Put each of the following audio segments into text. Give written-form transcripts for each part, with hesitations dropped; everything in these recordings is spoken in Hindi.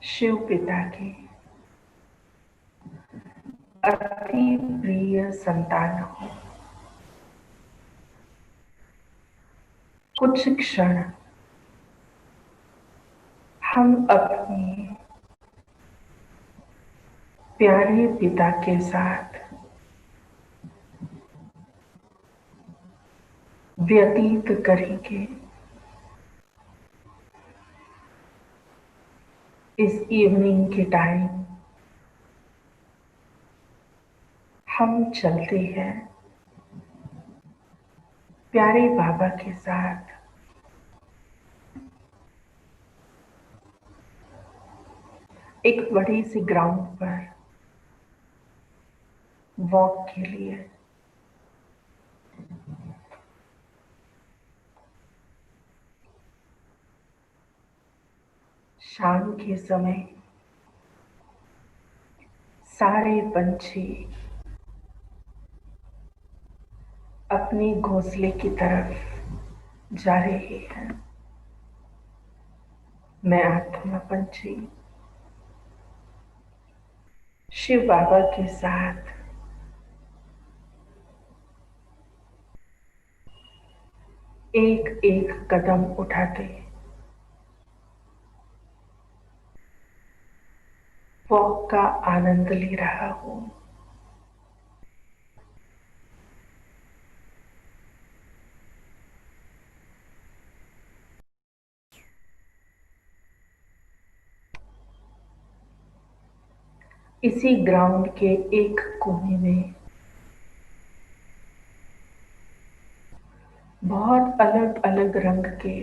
शिव पिता की अति प्रिय संतान हो, कुछ क्षण हम अपने प्यारे पिता के साथ व्यतीत करेंगे। इस इवनिंग के टाइम हम चलते हैं प्यारे बाबा के साथ एक बड़ी सी ग्राउंड पर वॉक के लिए। शाम के समय सारे पंछी अपने घोंसले की तरफ जा रहे हैं। मैं आत्मा पंछी शिव बाबा के साथ एक एक कदम उठाते वॉक का आनंद ले रहा हूं। इसी ग्राउंड के एक कोने में बहुत अलग अलग रंग के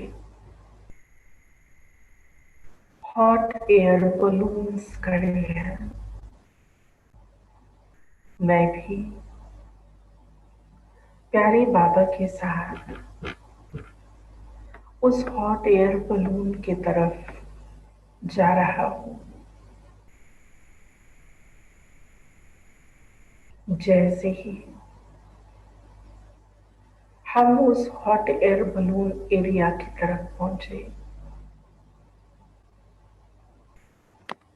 हॉट एयर बलून्स खड़े हैं। मैं भी प्यारे बाबा के साथ उस हॉट एयर बलून की तरफ जा रहा हूं। जैसे ही हम उस हॉट एयर बलून एरिया की तरफ पहुंचे,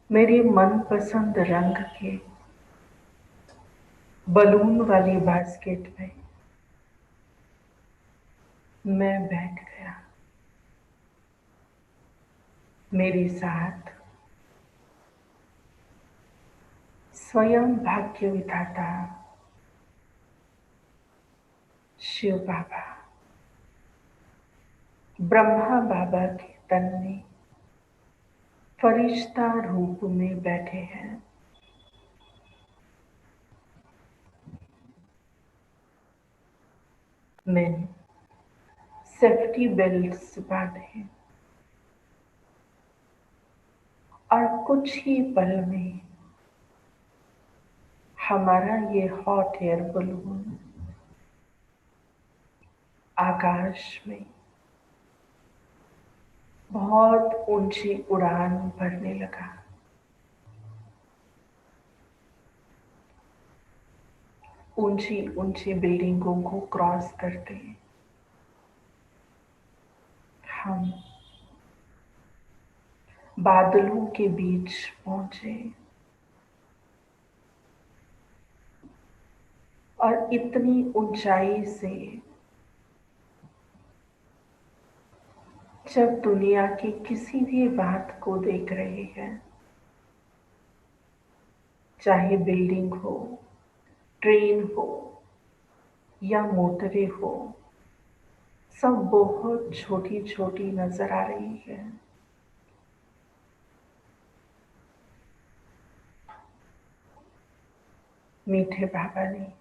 मेरे मनपसंद रंग के बलून वाली बास्केट में मैं बैठ गया। मेरे साथ स्वयं भाग्य विधाता शिव बाबा ब्रह्मा बाबा के तन में फरिश्ता रूप में बैठे हैं। मैंने सेफ्टी बेल्ट्स बांधे और कुछ ही पल में हमारा ये हॉट एयर बलून आकाश में बहुत ऊंची उड़ान भरने लगा। ऊंची ऊंची बिल्डिंगों को क्रॉस करते हम बादलों के बीच पहुंचे और इतनी ऊंचाई से जब दुनिया की किसी भी बात को देख रहे हैं, चाहे बिल्डिंग हो, ट्रेन हो या मोटरें हो, सब बहुत छोटी छोटी नजर आ रही है। मीठे बाबा ने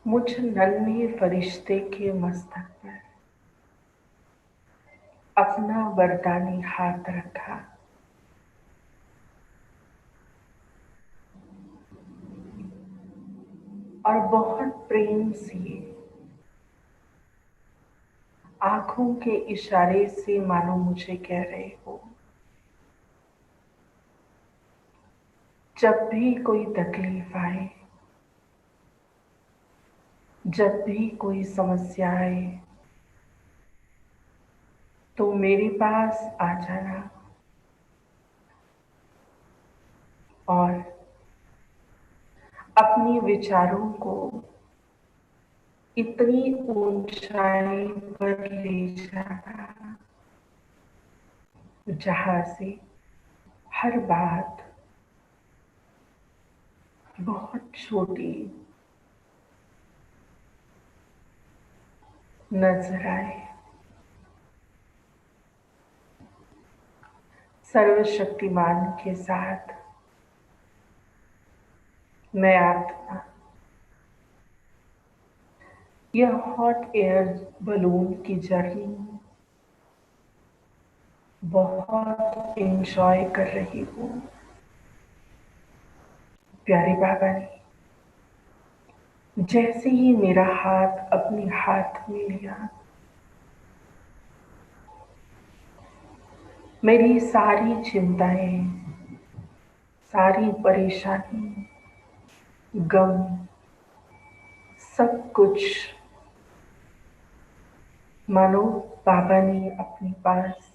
मुझ नन्हे फरिश्ते के मस्तक पर अपना वरदानी हाथ रखा और बहुत प्रेम से आंखों के इशारे से मानो मुझे कह रहे हो, जब भी कोई तकलीफ आए, जब भी कोई समस्या आए, तो मेरे पास आ जाना और अपने विचारों को इतनी ऊंचाई पर ले जाना जहां से हर बात बहुत छोटी नजर आए। सर्वशक्तिमान के साथ मैं आत्मा यह हॉट एयर बलून की जर्नी बहुत एंजॉय कर रही हूँ। प्यारे बाबा ने जैसे ही मेरा हाथ अपने हाथ में लिया, मेरी सारी चिंताएं, सारी परेशानी, गम, सब कुछ मानो बाबा ने अपने पास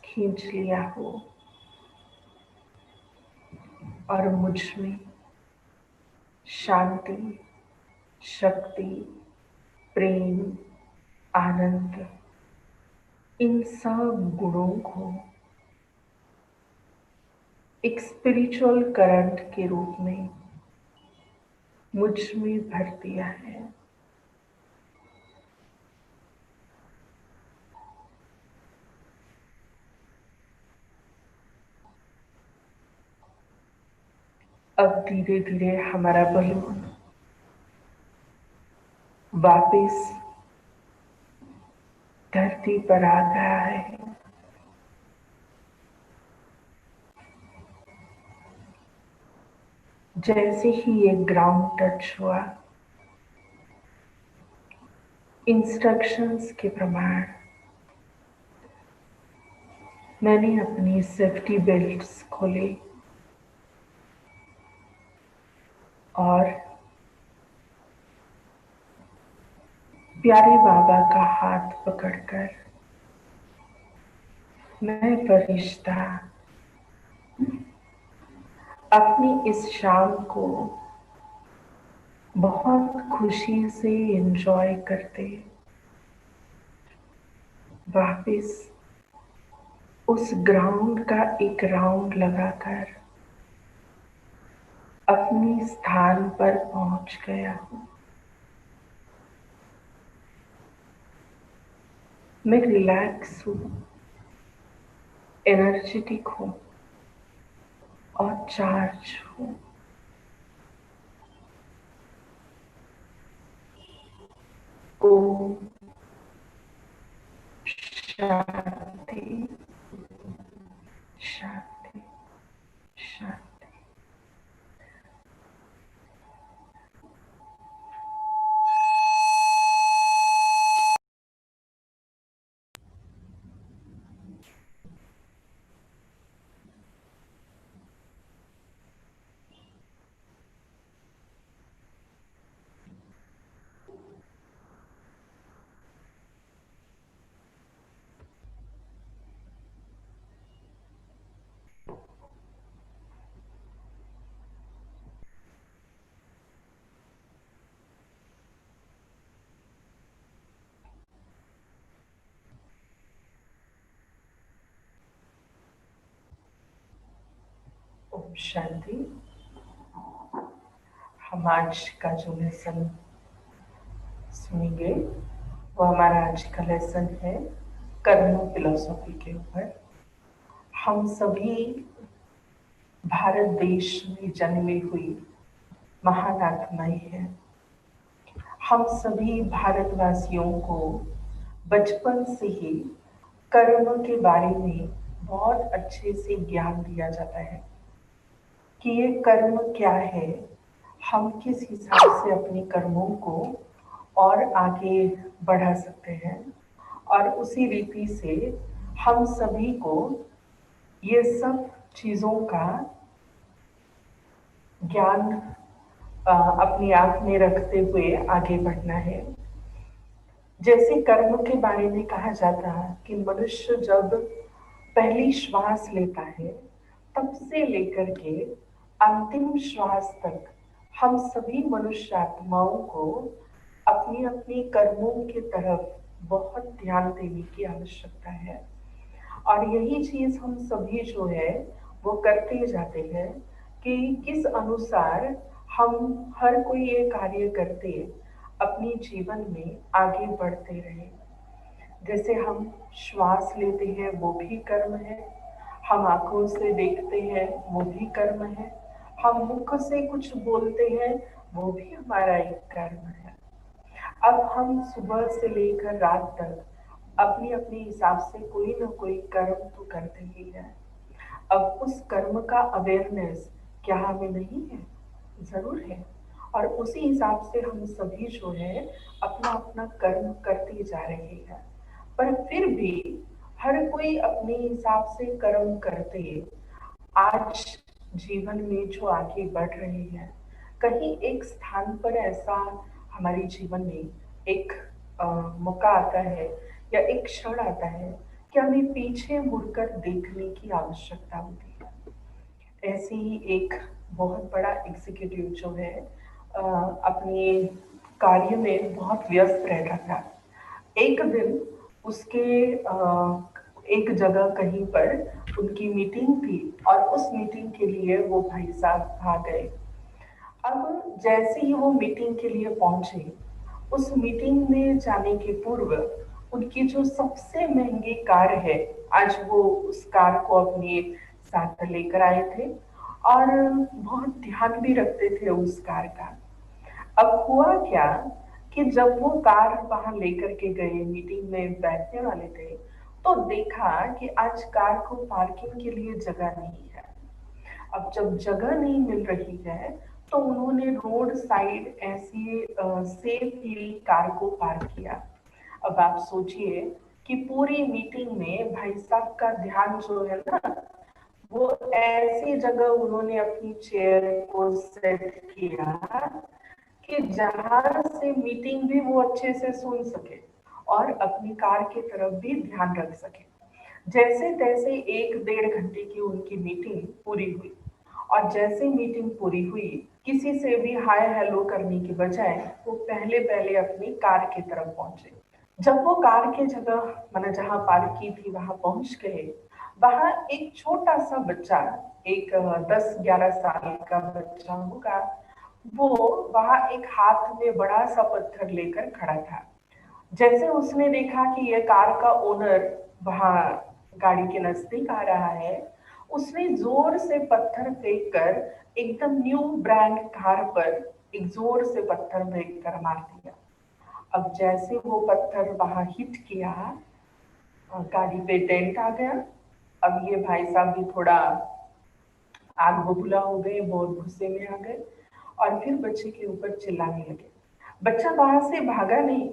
खींच लिया हो और मुझ में शांति, शक्ति, प्रेम, आनंद, इन सब गुणों को एक स्पिरिचुअल करंट के रूप में मुझ में भर दिया है। अब धीरे धीरे हमारा बलून वापिस धरती पर आ गया है। जैसे ही ये ग्राउंड टच हुआ, इंस्ट्रक्शंस के प्रमाण मैंने अपनी सेफ्टी बेल्ट्स खोले और प्यारे बाबा का हाथ पकड़कर मैं फरिश्ता अपनी इस शाम को बहुत खुशी से एंजॉय करते वापिस उस ग्राउंड का एक राउंड लगाकर अपने स्थान पर पहुंच गया हूँ। मैं रिलैक्स हूँ, एनर्जेटिक हूँ और चार्ज हूँ। ओम शांति शांति शांति। ओम शांति। हम आज का जो लेसन सुनेंगे वो हमारा आज का लेसन है कर्म फिलॉसफी के ऊपर। हम सभी भारत देश में जन्मी हुई महान आत्माएं हैं। हम सभी भारतवासियों को बचपन से ही कर्म के बारे में बहुत अच्छे से ज्ञान दिया जाता है कि ये कर्म क्या है, हम किस हिसाब से अपने कर्मों को और आगे बढ़ा सकते हैं, और उसी रीति से हम सभी को ये सब चीज़ों का ज्ञान अपनी आंख में रखते हुए आगे बढ़ना है। जैसे कर्म के बारे में कहा जाता है कि मनुष्य जब पहली श्वास लेता है तब से लेकर के अंतिम श्वास तक हम सभी मनुष्य आत्माओं को अपनी अपनी कर्मों की तरफ बहुत ध्यान देने की आवश्यकता है। और यही चीज हम सभी जो है वो करते जाते हैं कि किस अनुसार हम हर कोई ये कार्य करते अपने जीवन में आगे बढ़ते रहे। जैसे हम श्वास लेते हैं वो भी कर्म है, हम आंखों से देखते हैं वो भी कर्म है, हम मुख से कुछ बोलते हैं वो भी हमारा एक कर्म है। अब हम सुबह से लेकर रात तक अपनी अपने हिसाब से कोई ना कोई कर्म तो करते ही है। अब उस कर्म का अवेयरनेस क्या हमें नहीं है? जरूर है। और उसी हिसाब से हम सभी जो है अपना अपना कर्म करते जा रहे हैं। पर फिर भी हर कोई अपने हिसाब से कर्म करते आज जीवन में जो आगे बढ़ रहे हैं, कहीं एक स्थान पर ऐसा हमारे जीवन में एक मौका आता है या एक क्षण आता है कि हमें पीछे मुड़कर देखने की आवश्यकता होती है। ऐसे ही एक बहुत बड़ा एग्जीक्यूटिव जो है अपने कार्य में बहुत व्यस्त रहता था। एक दिन उसके एक जगह कहीं पर उनकी मीटिंग थी और उस मीटिंग के लिए वो भाई साहब आ गए। अब जैसे ही वो मीटिंग के लिए पहुंचे, उस मीटिंग में जाने के पूर्व उनकी जो सबसे महंगी कार है, आज वो उस कार को अपने साथ लेकर आए थे और बहुत ध्यान भी रखते थे उस कार का। अब हुआ क्या कि जब वो कार वहां लेकर के गए, मीटिंग में बैठने वाले थे, तो देखा कि आज कार को पार्किंग के लिए जगह नहीं है। अब जब जगह नहीं मिल रही है तो उन्होंने रोड साइड ऐसी सेफली कार को पार्क किया। अब आप सोचिए कि पूरी मीटिंग में भाई साहब का ध्यान जो है ना, वो ऐसी जगह उन्होंने अपनी चेयर को सेट किया कि जहां से मीटिंग भी वो अच्छे से सुन सके और अपनी कार की तरफ भी ध्यान रख सके। जैसे तैसे 1 डेढ़ घंटे की उनकी मीटिंग पूरी हुई और जैसे मीटिंग पूरी हुई, किसी से भी हाय हेलो करने की बजाय वो पहले पहले अपनी कार की तरफ पहुंचे। जब वो कार की जगह मैंने जहां पार्क की थी वहां पहुंच गए, वहां एक छोटा सा बच्चा, एक 10 11 साल का बच्चा होगा, वो वहां एक हाथ में बड़ा सा पत्थर लेकर खड़ा था। जैसे उसने देखा कि ये कार का ओनर वहां गाड़ी के नजदीक आ रहा है, उसने जोर से पत्थर फेंक कर एकदम न्यू ब्रांड कार पर एक जोर से पत्थर फेंक कर मार दिया। अब जैसे वो पत्थर वहां हिट किया, गाड़ी पे डेंट आ गया। अब ये भाई साहब भी थोड़ा आग बबूला हो गए, बहुत गुस्से में आ गए और फिर बच्चे के ऊपर चिल्लाने लगे। बच्चा वहां से भागा नहीं,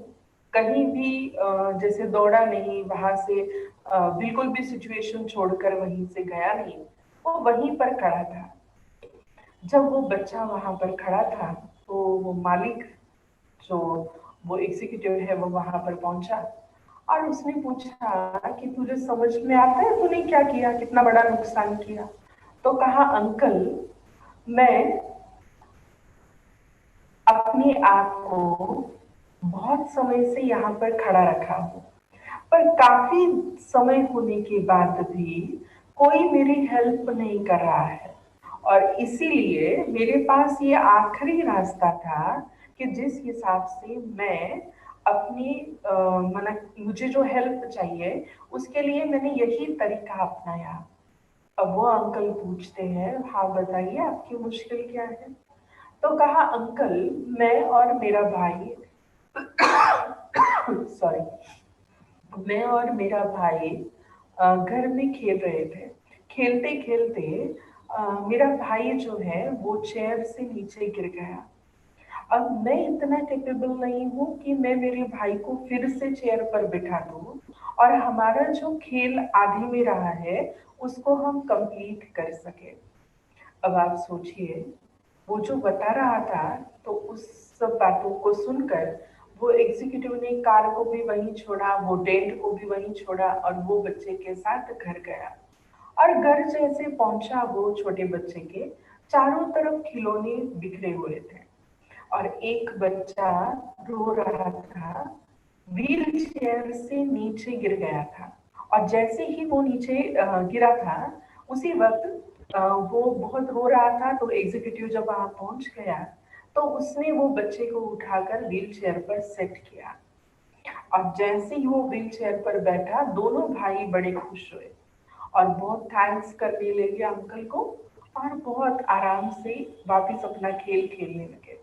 कहीं भी जैसे दौड़ा नहीं वहां से, बिल्कुल भी सिचुएशन छोड़कर वहीं से गया नहीं, वो वहीं पर खड़ा था। जब वो बच्चा वहां पर खड़ा था तो वो मालिक, जो वो एग्जीक्यूटिव है, वो वहां पर पहुंचा और उसने पूछा कि तुझे समझ में आता है तूने क्या किया, कितना बड़ा नुकसान किया? तो कहा, अंकल, मैं अपने आप को बहुत समय से यहाँ पर खड़ा रखा हूँ, पर काफी समय होने के बाद भी कोई मेरी हेल्प नहीं कर रहा है और इसीलिए मेरे पास ये आखिरी रास्ता था कि जिस हिसाब से मैं अपनी मुझे जो हेल्प चाहिए उसके लिए मैंने यही तरीका अपनाया। अब वो अंकल पूछते हैं, हाँ बताइए आपकी मुश्किल क्या है? तो कहा, अंकल, मैं और मेरा भाई सॉरी, मैं और मेरा भाई घर में खेल रहे थे। खेलते खेलते मेरा भाई जो है वो चेयर से नीचे गिर गया। अब मैं इतना कैपेबल नहीं हूँ कि मैं मेरे भाई को फिर से चेयर पर बिठा दूँ और हमारा जो खेल आधे में रहा है उसको हम कंप्लीट कर सके। अब आप सोचिए, वो जो बता रहा था, तो उस सब बातों को सुनकर वो एग्जीक्यूटिव ने कार को भी वहीं छोड़ा, वो डेंट को भी वहीं छोड़ा और वो बच्चे के साथ घर गया। और घर जैसे पहुंचा वो छोटे बच्चे के, चारों तरफ खिलौने बिखरे हुए थे और एक बच्चा रो रहा था, व्हील चेयर से नीचे गिर गया था। और जैसे ही वो नीचे गिरा था, उसी वक्त वो बहुत रो रहा था। तो एग्जीक्यूटिव जब वहां पहुंच गया तो उसने वो बच्चे को उठाकर व्हील चेयर पर सेट किया। और जैसे ही वो व्हील चेयर पर बैठा, दोनों भाई बड़े खुश हुए और बहुत थैंक्स करने लगे अंकल को और बहुत आराम से वापस अपना खेल खेलने लगे।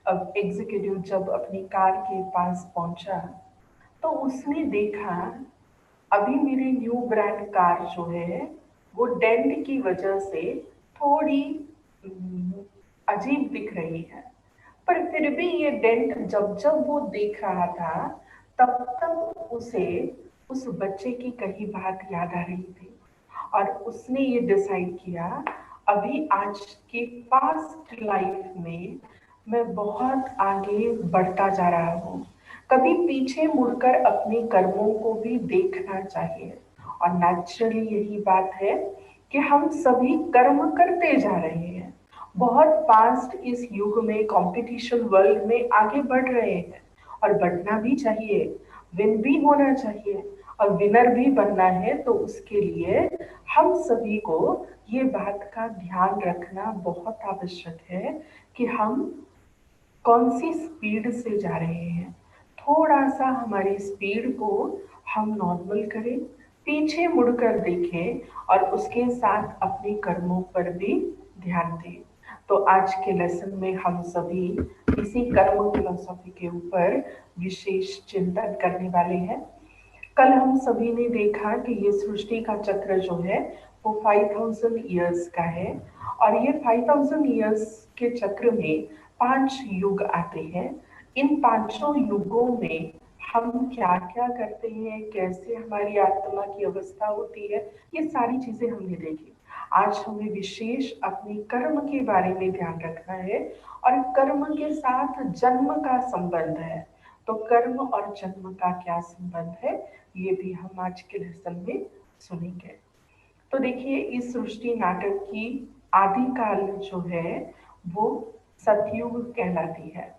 अब एग्जीक्यूटिव जब अपनी कार के पास पहुंचा तो उसने देखा, अभी मेरी न्यू ब्रांड कार जो है वो डेंट की वजह से थोड़ी अजीब दिख रही है। पर फिर भी ये डेंट जब जब वो देख रहा था, तब तब उसे उस बच्चे की कही बात याद आ रही थी और उसने ये डिसाइड किया, अभी आज के पास्ट लाइफ में मैं बहुत आगे बढ़ता जा रहा हूँ। कभी पीछे मुड़कर अपने कर्मों को भी देखना चाहिए। और नेचुरली यही बात है कि हम सभी कर्म करते जा रहे हैं, बहुत फास्ट इस युग में कंपटीशन वर्ल्ड में आगे बढ़ रहे हैं और बढ़ना भी चाहिए, विन भी होना चाहिए और विनर भी बनना है। तो उसके लिए हम सभी को ये बात का ध्यान रखना बहुत आवश्यक है कि हम कौन सी स्पीड से जा रहे हैं। थोड़ा सा हमारी स्पीड को हम नॉर्मल करें, पीछे मुड़कर देखें और उसके साथ अपने कर्मों पर भी ध्यान दें। तो आज के लेसन में हम सभी इसी कर्म फिलोसॉफी के ऊपर विशेष चिंतन करने वाले हैं। कल हम सभी ने देखा कि ये सृष्टि का चक्र जो है वो 5000 ईयर्स का है और ये 5000 ईयर्स के चक्र में 5 युग आते हैं। इन पांचों युगों में हम क्या क्या करते हैं, कैसे हमारी आत्मा की अवस्था होती है, ये सारी चीजें हमने देखी। आज हमें विशेष अपने कर्म के बारे में ध्यान रखना है और कर्म के साथ जन्म का संबंध है। तो कर्म और जन्म का क्या संबंध है, ये भी हम आज के लेसन में सुनेंगे। तो देखिए, इस सृष्टि नाटक की आदिकाल जो है वो सतयुग कहलाती है।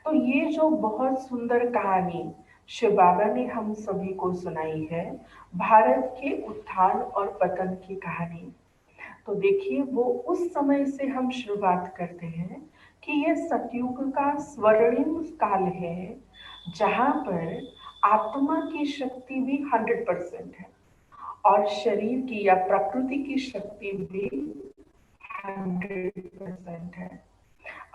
तो ये जो बहुत सुंदर कहानी शिव बाबा ने हम सभी को सुनाई है, भारत के उत्थान और पतन की कहानी। तो देखिए, वो उस समय से हम शुरुआत करते हैं कि ये सतयुग का स्वर्णिम काल है, जहां पर आत्मा की शक्ति भी 100% है और शरीर की या प्रकृति की शक्ति भी 100% है।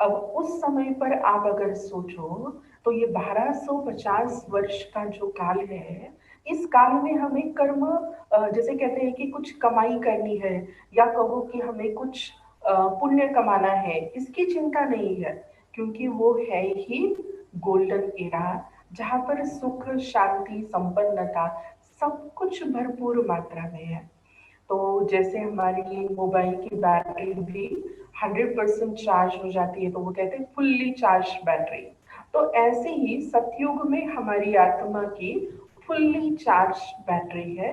अब उस समय पर आप अगर सोचो तो ये 1250 वर्ष का जो काल है, इस काल में हमें कर्म, जैसे कहते हैं कि कुछ कमाई करनी है या कहो कि हमें कुछ पुण्य कमाना है, इसकी चिंता नहीं है। क्योंकि वो है ही गोल्डन एरा, जहाँ पर सुख शांति संपन्नता सब कुछ भरपूर मात्रा में है। तो जैसे हमारी मोबाइल की बैटरी भी 100% चार्ज हो जाती है, तो वो कहते हैं फुल्ली चार्ज बैटरी। तो ऐसे ही सतयुग में हमारी आत्मा की फुल्ली चार्ज बैटरी है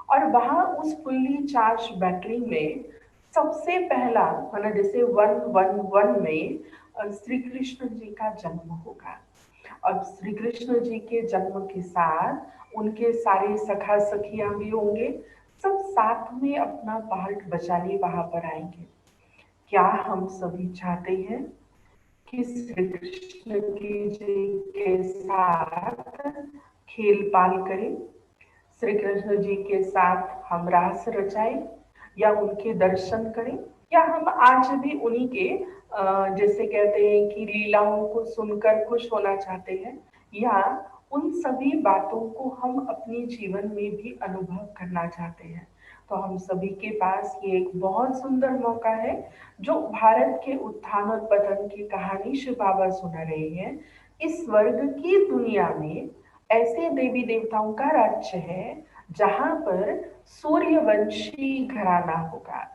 और वहां उस फुल्ली चार्ज बैटरी में सबसे पहला, मतलब जैसे 111 में श्री कृष्ण जी का जन्म होगा। अब श्री कृष्ण जी के जन्म के साथ उनके सारे सखा सखियां भी होंगे, सब साथ में अपना पार्ट बचाने वहां पर आएंगे। क्या हम सभी चाहते हैं कि श्री कृष्ण जी के साथ खेल पाल करें, श्री कृष्ण जी के साथ हम रास रचाएं या उनके दर्शन करें, या हम आज भी उन्हीं के जैसे कहते हैं कि लीलाओं को सुनकर खुश होना चाहते हैं, या उन सभी बातों को हम अपने जीवन में भी अनुभव करना चाहते हैं। तो हम सभी के पास ये एक बहुत सुंदर मौका है, जो भारत के उत्थान और पतन की कहानी शिव बाबा सुना रहे हैं। इस स्वर्ग की दुनिया में ऐसे देवी देवताओं का राज्य है जहां पर सूर्यवंशी घराना होगा।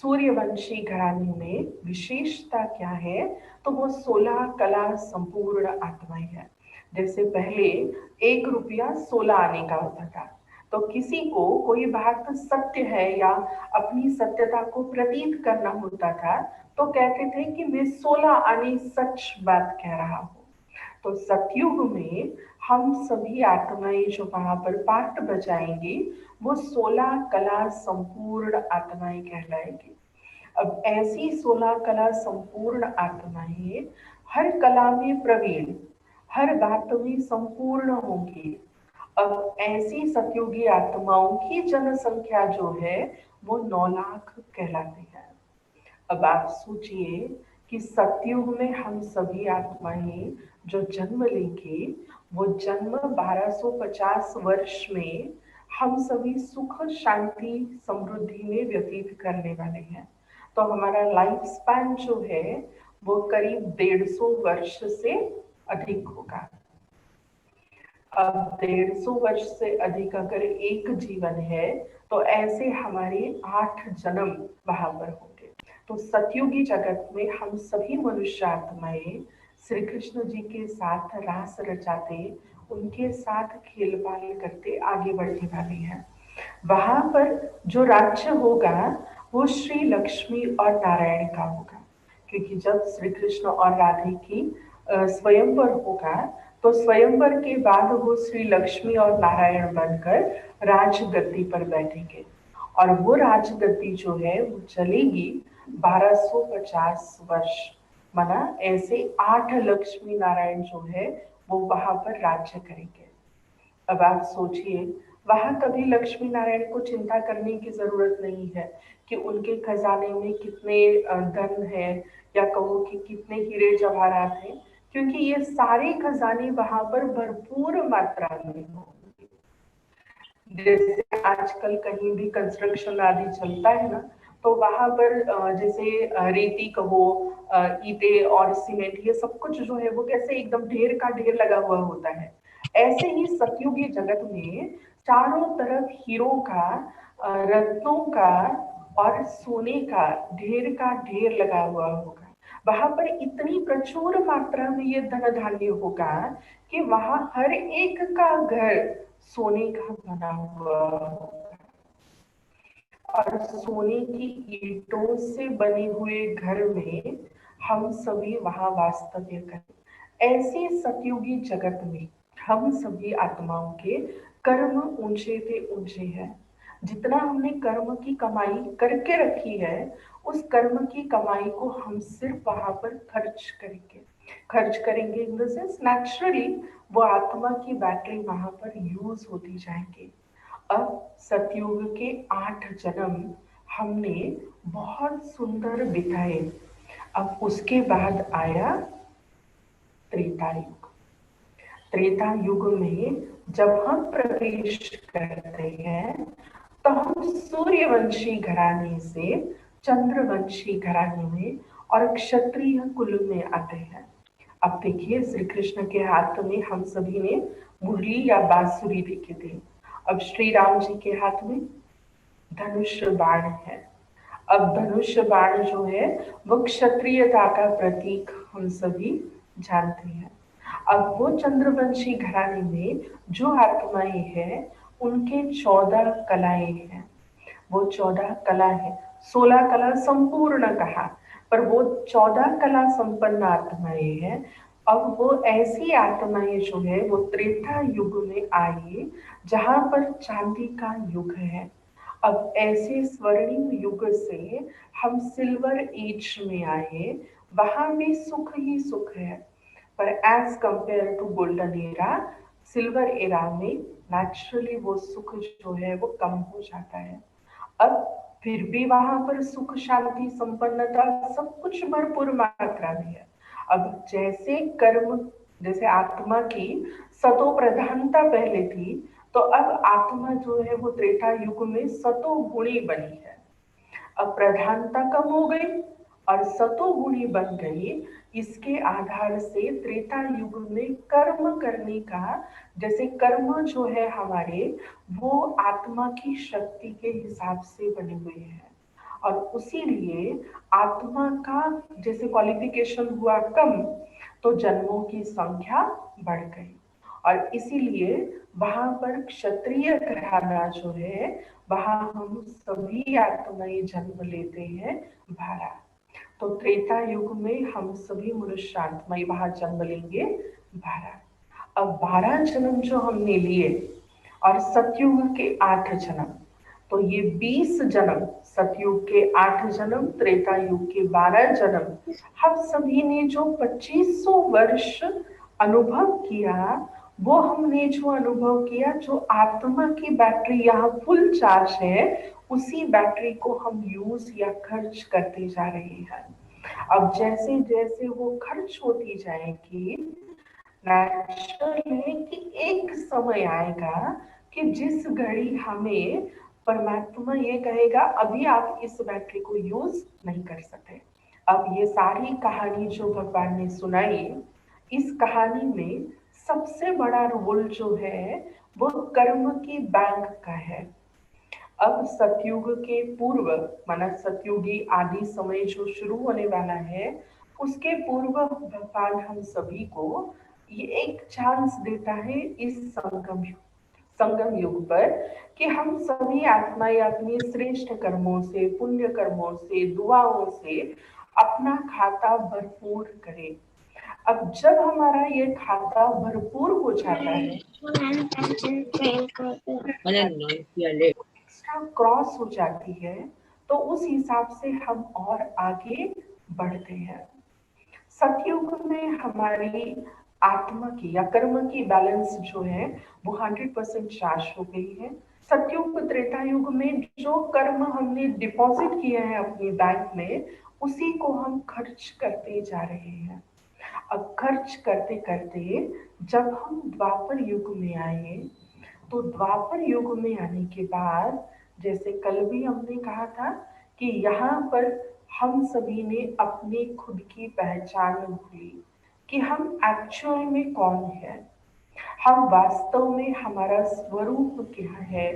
सूर्यवंशी घराने में विशेषता क्या है, तो वो 16 कला संपूर्ण आत्माएं है। जैसे पहले 1 रुपया 16 आने का होता था, तो किसी को कोई बात सत्य है या अपनी सत्यता को प्रतीत करना होता था तो कहते थे कि मैं 16 आने सच बात कह रहा हूँ। तो सतयुग में हम सभी आत्माएं जो वहां पर पाठ बजाएंगी वो 16 कला संपूर्ण आत्माएं कहलाएंगी। अब ऐसी 16 कला संपूर्ण आत्माएं हर कला में प्रवीण, हर बात में संपूर्ण होंगी। अब ऐसी सतयुगी आत्माओं की जनसंख्या जो है वो 9 लाख कहलाती है। अब आप सोचिए कि सतयुग में हम सभी आत्माएं जो जन्म लेंगे वो जन्म 1250 वर्ष में हम सभी सुख शांति समृद्धि में व्यतीत करने वाले हैं। तो हमारा लाइफ स्पैन जो है वो करीब 150 वर्ष से अधिक होगा। अब 150 वर्ष से अधिक अगर एक जीवन है तो ऐसे हमारे 8 जन्म वहां पर होंगे। तो सतयुगी जगत में हम सभी मनुष्य आत्माएं श्री कृष्ण जी के साथ रास रचाते, उनके साथ खेल बाल करते आगे बढ़ने वाले हैं। वहां पर जो राज्य होगा वो श्री लक्ष्मी और नारायण का होगा, क्योंकि जब श्री कृष्ण और राधे की स्वयंवर होगा तो स्वयंवर के बाद वो श्री लक्ष्मी और नारायण बनकर राजगद्दी पर बैठेंगे। और वो राजगद्दी जो है वो चलेगी 1250 वर्ष। माना ऐसे 8 लक्ष्मी नारायण जो है वो वहां पर राज्य करेंगे। अब आप सोचिए वहां कभी लक्ष्मी नारायण को चिंता करने की जरूरत नहीं है कि उनके खजाने में कितने धन है या कहो कि कितने हीरे जवाहरात हैं, क्योंकि ये सारे खजाने वहां पर भरपूर मात्रा में होंगे। जैसे आजकल कहीं भी कंस्ट्रक्शन आदि चलता है ना, तो वहां पर जैसे रेती कहो, ईंटे और सीमेंट, ये सब कुछ जो है वो कैसे एकदम ढेर का ढेर लगा हुआ होता है। ऐसे ही सतयुगी जगत में चारों तरफ हीरों का, रत्नों का और सोने का ढेर लगा हुआ होगा। वहां पर इतनी प्रचुर मात्रा में ये धन धान्य होगा कि वहां हर एक का घर सोने का बना हुआ होगा। और सोने की ईंटों से बने हुए घर में हम सभी वहां वास्तव्य करें। ऐसे सतयुगी जगत में हम सभी आत्माओं के कर्म ऊंचे पे ऊंचे हैं। जितना हमने कर्म की कमाई करके रखी है उस कर्म की कमाई को हम सिर्फ वहां पर खर्च करेंगे इन द सेंस नेचुरली वो आत्मा की बैटरी वहां पर यूज होती जाएंगी। अब सतयुग के 8 जन्म हमने बहुत सुंदर बिताए। अब उसके बाद आया त्रेता युग। त्रेता युग में जब हम प्रवेश करते हैं तो हम सूर्यवंशी घराने से चंद्रवंशी घराने में और क्षत्रिय कुल में आते हैं। अब देखिए श्री कृष्ण के हाथ में हम सभी ने मुरली या बांसुरी देखे थे। अब श्री राम जी के हाथ में धनुष बाण है। अब धनुष बाण जो है वो क्षत्रियता का प्रतीक हम सभी जानते हैं। अब वो चंद्रवंशी घराने में जो आत्माएं हैं उनके 14 कलाएं हैं। वो 14 कला है, 16 कला संपूर्ण कहा, पर वो 14 कला संपन्न आत्माएं हैं। अब वो ऐसी आत्माएं जो है वो त्रेता युग में आई जहां पर चांदी का युग है। अब ऐसे स्वर्णिम युग से हम सिल्वर एज में आए, वहां भी सुख ही सुख है। पर as compared to golden era, silver era में नेचुरली वो सुख जो है वो कम हो जाता है। अब फिर भी वहां पर सुख शांति संपन्नता सब कुछ भरपूर मात्रा में है। अब जैसे कर्म, जैसे आत्मा की सतो प्रधानता पहले थी, तो अब आत्मा जो है वो त्रेता युग में सतो गुणी बनी है। अब प्रधानता कम हो गई और सतो गुणी बन गई। इसके आधार से त्रेता युग में कर्म करने का, जैसे कर्म जो है हमारे वो आत्मा की शक्ति के हिसाब से बने हुए हैं। और उसी लिए आत्मा का जैसे क्वालिफिकेशन हुआ कम तो जन्मों की संख्या बढ़ गई। और इसीलिए वहां पर क्षत्रिय घराना जो है वहां हम सभी आत्माएं जन्म लेते हैं भारा। तो त्रेता युग में हम सभी मनुष्य आत्माएं वहां जन्म लेंगे भारा। अब 12 जन्म जो हमने लिए और सतयुग के 8 जन्म, तो ये 20 जन्म, सतयुग के 8 जन्म, त्रेता युग के 12 जन्म, हम सभी ने जो 2500 वर्ष अनुभव किया, वो हमने जो अनुभव किया, जो आत्मा की बैटरी यहाँ फुल चार्ज है, उसी बैटरी को हम यूज या खर्च करते जा रहे हैं। अब जैसे जैसे वो खर्च होती जाएगी, नेचुरल है कि एक समय आएगा कि जिस घड़ी हमें परमात्मा ये कहेगा अभी आप इस बैटरी को यूज नहीं कर सकते। अब ये सारी कहानी जो भगवान ने सुनाई, इस कहानी में सबसे बड़ा रोल जो है वो कर्म की बैंक का है। अब सतयुग के पूर्व, माना सतयुगी आदि समय जो शुरू होने वाला है, उसके पूर्व भगवान हम सभी को ये एक चांस देता है इस संगम युग पर कि हम सभी आत्माएं अपनी श्रेष्ठ कर्मों से, पुण्य कर्मों से, दुआओं से अपना खाता भरपूर करें। अब जब हमारा ये खाता भरपूर हो जाता है, एक्स्ट्रा क्रॉस हो जाती है, तो उस हिसाब से हम और आगे बढ़ते हैं। सतयुग में हमारी आत्मा की या कर्म की बैलेंस जो है वो 100% चार्ज हो गई है। सतयुग त्रेता युग में जो कर्म हमने डिपॉजिट किए हैं अपनी बैंक में, उसी को हम खर्च करते जा रहे हैं। अब खर्च करते करते जब हम द्वापर युग में आए, तो द्वापर युग में आने के बाद, जैसे कल भी हमने कहा था कि यहाँ पर हम सभी ने अपने खुद की पहचान भूली कि हम एक्चुअल में कौन है, हम वास्तव में हमारा स्वरूप क्या है।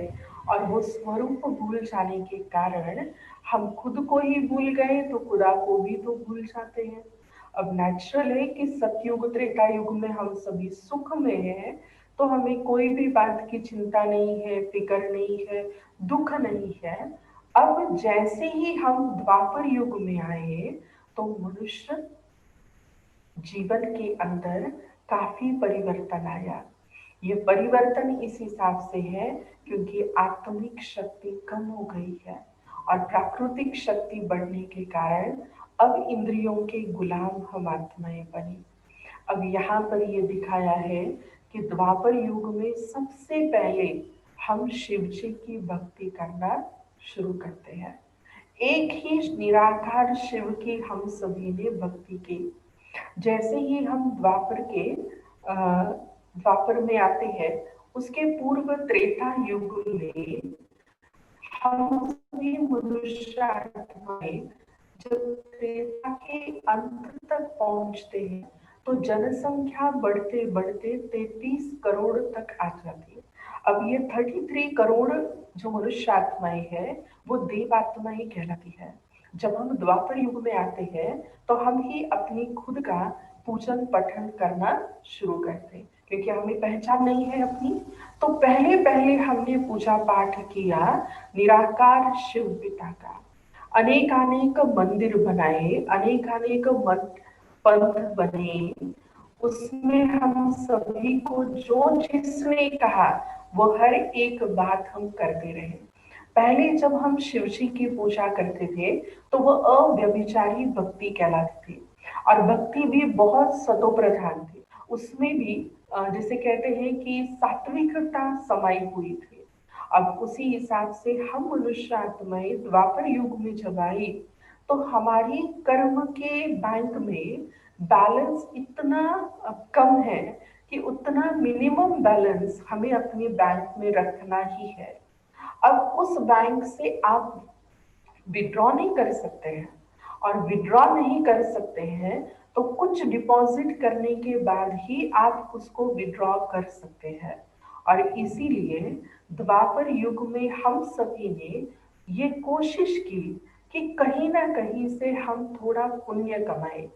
और वो स्वरूप भूल जाने के कारण हम खुद को ही भूल गए तो खुदा को भी तो भूल जाते हैं। अब नेचुरल है कि सतयुग त्रेता युग में हम सभी सुख में हैं, तो हमें कोई भी बात की चिंता नहीं है, फिक्र नहीं है, दुख नहीं है। अब जैसे ही हम द्वापर युग में आए, तो मनुष्य जीवन के अंदर काफी परिवर्तन आया। ये परिवर्तन इस हिसाब से है क्योंकि आत्मिक शक्ति कम हो गई है और प्राकृतिक शक्ति बढ़ने के कारण अब इंद्रियों के गुलाम हम आत्माएं बनी। अब यहाँ पर ये दिखाया है कि द्वापर युग में सबसे पहले हम शिव जी की भक्ति करना शुरू करते हैं। एक ही निराकार शिव की हम सभी ने भक्ति की। जैसे ही हम द्वापर में आते हैं, उसके पूर्व त्रेता युग में हम सभी मनुष्य आत्माएं जब त्रेता के अंत तक पहुंचते हैं, तो जनसंख्या बढ़ते बढ़ते 33 करोड़ तक आ जाती है। अब ये 33 करोड़ जो मनुष्य आत्माएं है, वो देव आत्माएं कहलाती है। जब हम द्वापर युग में आते हैं, तो हम ही अपनी खुद का पूजन पठन करना शुरू करते हैं, क्योंकि हमें पहचान नहीं है अपनी। तो पहले पहले हमने पूजा पाठ किया निराकार शिव पिता का, अनेकानेक मंदिर बनाए, अनेकानेक मठ पंथ बने, उसमें हम सभी को जो जिसने कहा वो हर एक बात हम करते रहे। पहले जब हम शिव जी की पूजा करते थे, तो वह अव्यभिचारी भक्ति कहलाती थी और भक्ति भी बहुत सतो प्रधान थी। उसमें भी जैसे कहते हैं कि सात्विकता समाई हुई थी। अब उसी हिसाब से हम मनुष्य आत्माएं द्वापर युग में जब आई, तो हमारी कर्म के बैंक में बैलेंस इतना कम है कि उतना मिनिमम बैलेंस हमें अपने बैंक में रखना ही है। अब उस बैंक से आप विड्रॉ नहीं कर सकते हैं, और विड्रॉ नहीं कर सकते हैं तो कुछ डिपॉजिट करने के बाद ही आप उसको विड्रॉ कर सकते हैं। और इसीलिए द्वापर युग में हम सभी ने ये कोशिश की कि कहीं ना कहीं से हम थोड़ा पुण्य कमाए,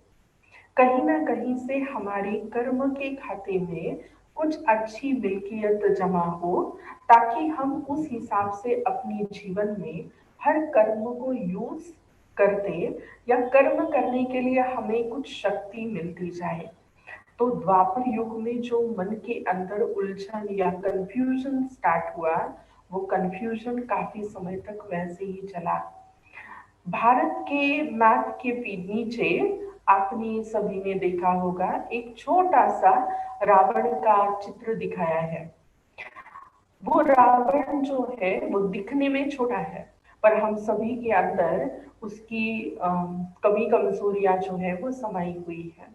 कहीं ना कहीं से हमारे कर्म के खाते में कुछ अच्छी मिल्कियत जमा हो, ताकि हम उस हिसाब से अपने जीवन में हर कर्म को यूज करते या कर्म करने के लिए हमें कुछ शक्ति मिलती जाए। तो द्वापर युग में जो मन के अंदर उलझन या कंफ्यूजन स्टार्ट हुआ, वो कंफ्यूजन काफी समय तक वैसे ही चला। भारत के मैप के नीचे आपने सभी ने देखा होगा एक छोटा सा रावण का चित्र दिखाया है। वो रावण जो है वो दिखने में छोटा है, पर हम सभी के अंदर उसकी कमी कमजोरियां जो है वो समाई हुई है।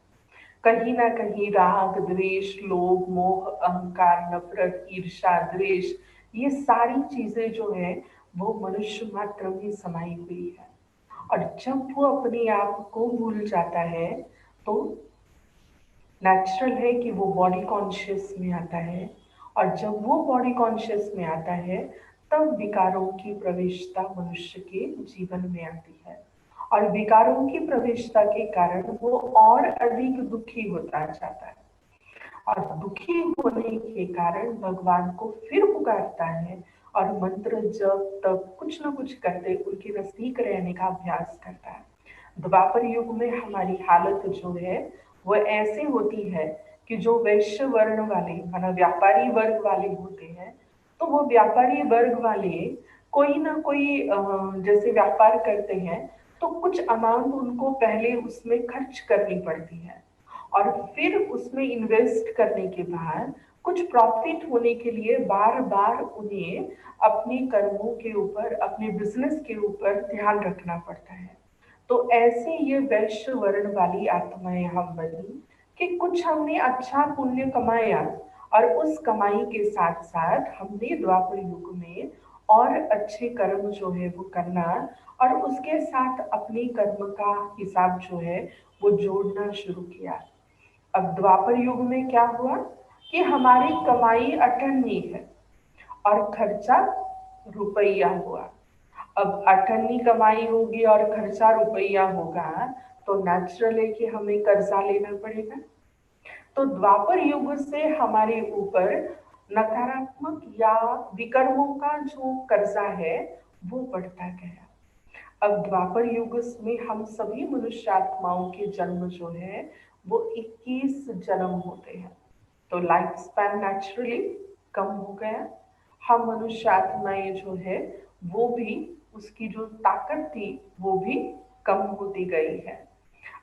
कहीं ना कहीं राग, द्वेष, लोभ, मोह, अहंकार, नफरत, ईर्ष्या, द्वेष, ये सारी चीजें जो है वो मनुष्य मात्र में समाई हुई है। और जब वो अपने आप को भूल जाता है, तो नेचुरल है कि वो बॉडी कॉन्शियस में आता है। और जब वो बॉडी कॉन्शियस में आता है, तब विकारों की प्रवेशता मनुष्य के जीवन में आती है। और विकारों की प्रवेशता के कारण वो और अधिक दुखी होता जाता है। और दुखी होने के कारण भगवान को फिर पुकारता है और मंत्र जप तप कुछ ना कुछ करते उनके नजदीक रहने का अभ्यास करता है। द्वापर युग में हमारी हालत जो है वो ऐसे होती है कि जो वैश्य वर्ण वाले माना व्यापारी वर्ग वाले होते हैं, तो वो व्यापारी वर्ग वाले कोई ना कोई जैसे व्यापार करते हैं, तो कुछ अमाउंट उनको पहले उसमें खर्च करनी पड़ती है। और फिर उसमें इन्वेस्ट करने के बाद कुछ प्रॉफिट होने के लिए बार बार उन्हें अपने कर्मों के ऊपर, अपने बिजनेस के ऊपर ध्यान रखना पड़ता है। तो ऐसे ये वैश्य वर्ण वाली आत्माएं हम बनी कि कुछ हमने अच्छा पुण्य कमाया, और उस कमाई के साथ साथ हमने द्वापर युग में और अच्छे कर्म जो है वो करना, और उसके साथ अपने कर्म का हिसाब जो है वो जोड़ना शुरू किया। अब द्वापर युग में क्या हुआ कि हमारी कमाई अठन्नी है और खर्चा रुपया हुआ। अब अठन्नी कमाई होगी और खर्चा रुपया होगा, तो नेचुरल है कि हमें कर्जा लेना पड़ेगा। तो द्वापर युग से हमारे ऊपर नकारात्मक या विकर्मों का जो कर्जा है वो बढ़ता गया। अब द्वापर युग में हम सभी मनुष्य आत्माओं के जन्म जो है वो 21 जन्म होते हैं। तो लाइफ स्पैन नेचुरली कम हो गया। हम मनुष्य आत्माएं जो है वो भी, उसकी जो ताकत थी वो भी कम होती गई है।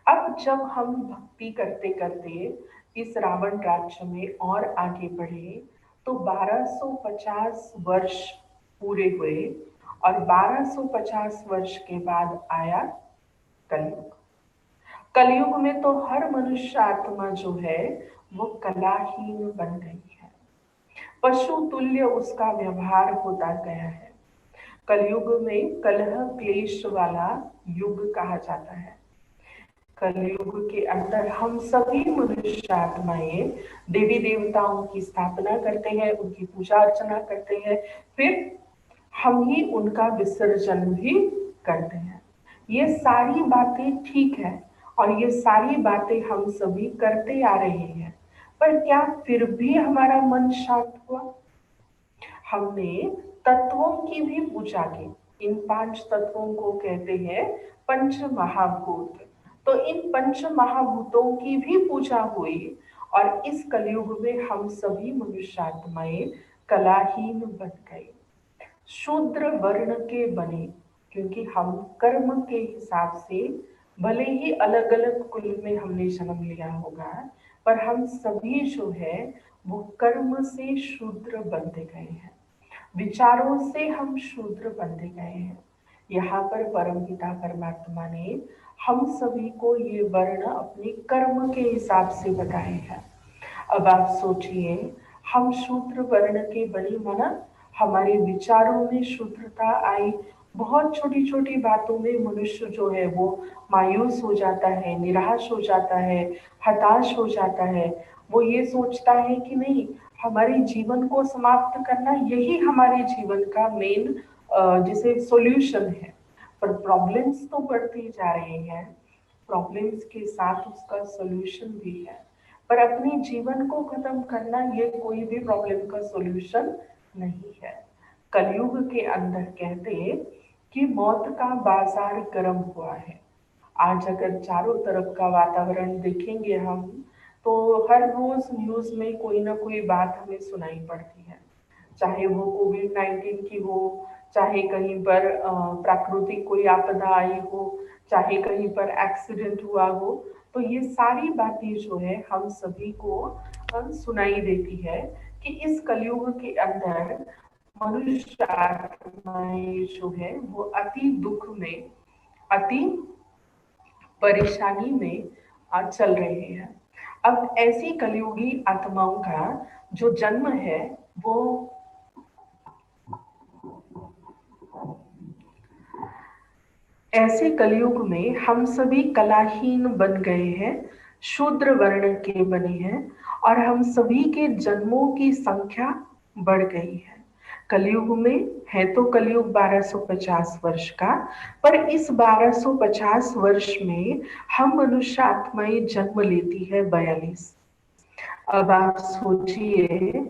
अब जब हम भक्ति करते करते इस रावण राज्य में और आगे बढ़े, तो 1250 वर्ष पूरे हुए। और 1250 वर्ष के बाद आया कलयुग। कलयुग में तो हर मनुष्य आत्मा जो है वो कलाहीन बन गई है। पशु तुल्य उसका व्यवहार होता गया है। कलयुग में कलह क्लेश वाला युग कहा जाता है। कलयुग के अंदर हम सभी मनुष्य आत्माएं देवी देवताओं की स्थापना करते हैं, उनकी पूजा अर्चना करते हैं, फिर हम ही उनका विसर्जन भी करते हैं। ये सारी बातें ठीक है और ये सारी बातें हम सभी करते आ रहे हैं, पर क्या फिर भी हमारा मन शांत हुआ? हमने तत्वों की भी पूजा की। इन 5 तत्वों को कहते हैं पंच महाभूत। तो इन पंच महाभूतों की भी पूजा हुई। और इस कलयुग में हम सभी मनुष्य आत्माएं कलाहीन बन गए, शूद्र वर्ण के बने, क्योंकि हम कर्म के हिसाब से भले ही अलग अलग कुल में हमने जन्म लिया होगा, पर हम सभी जो है वो कर्म से शूद्र बनते गए हैं, विचारों से हम शूद्र बनते गए हैं। यहाँ पर परमपिता परमात्मा ने हम सभी को ये वर्ण अपने कर्म के हिसाब से बताए हैं। अब आप सोचिए, हम शूद्र वर्ण के बने, माना हमारे विचारों में शुद्धता आई। बहुत छोटी छोटी बातों में मनुष्य जो है वो मायूस हो जाता है, निराश हो जाता है, हताश हो जाता है। वो ये सोचता है कि नहीं, हमारे जीवन को समाप्त करना यही हमारे जीवन का मेन जिसे सॉल्यूशन है। पर प्रॉब्लम्स तो बढ़ते जा रहे हैं, प्रॉब्लम्स के साथ उसका सॉल्यूशन भी है। पर अपने जीवन को खत्म करना ये कोई भी प्रॉब्लम का सॉल्यूशन नहीं है। कलयुग के अंदर कहते कि मौत का बाजार गर्म हुआ है। आज अगर चारों तरफ का वातावरण देखेंगे हम, तो हर रोज न्यूज में कोई ना कोई बात हमें सुनाई पड़ती है। चाहे वो कोविड-19 की हो, चाहे कहीं पर प्राकृतिक कोई आपदा आई हो, चाहे कहीं पर एक्सीडेंट हुआ हो, तो ये सारी बातें जो है हम सभी को सुनाई देती है कि इस कलयुग के अंदर मनुष्य आत्माएं जो है वो अति दुख में, अति परेशानी में चल रहे हैं। अब ऐसी कलयुगी आत्माओं का जो जन्म है वो ऐसे कलयुग में हम सभी कलाहीन बन गए हैं, शूद्र वर्ण के बने हैं, और हम सभी के जन्मों की संख्या बढ़ गई है। कलयुग में है तो कलयुग 1250 वर्ष का, पर इस 1250 वर्ष में हम मनुष्य आत्माएं जन्म लेती है 42। अब आप सोचिए,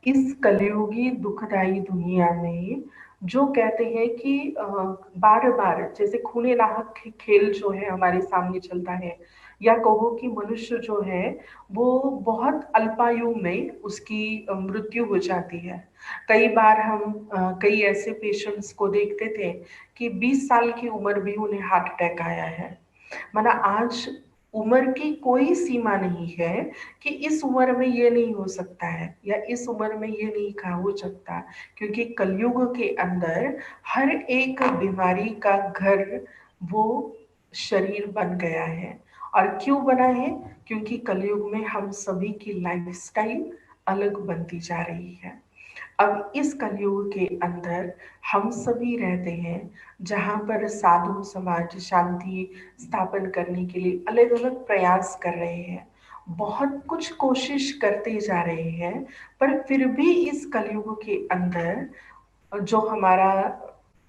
इस कलयुगी दुखदाई दुनिया में जो कहते हैं कि बार बार जैसे खूने नाहक खेल जो है हमारे सामने चलता है, या कहो कि मनुष्य जो है वो बहुत अल्पायु में उसकी मृत्यु हो जाती है। कई बार हम कई ऐसे पेशेंट्स को देखते थे कि 20 साल की उम्र भी उन्हें हार्ट अटैक आया है। माना आज उम्र की कोई सीमा नहीं है कि इस उम्र में ये नहीं हो सकता है या इस उम्र में ये नहीं खा हो सकता, क्योंकि कलयुग के अंदर हर एक बीमारी का घर वो शरीर बन गया है। और क्यों बना है? क्योंकि कलयुग में हम सभी की लाइफस्टाइल अलग बनती जा रही है। अब इस कलयुग के अंदर हम सभी रहते हैं जहाँ पर साधु समाज शांति स्थापन करने के लिए अलग अलग प्रयास कर रहे हैं, बहुत कुछ कोशिश करते जा रहे हैं, पर फिर भी इस कलयुग के अंदर जो हमारा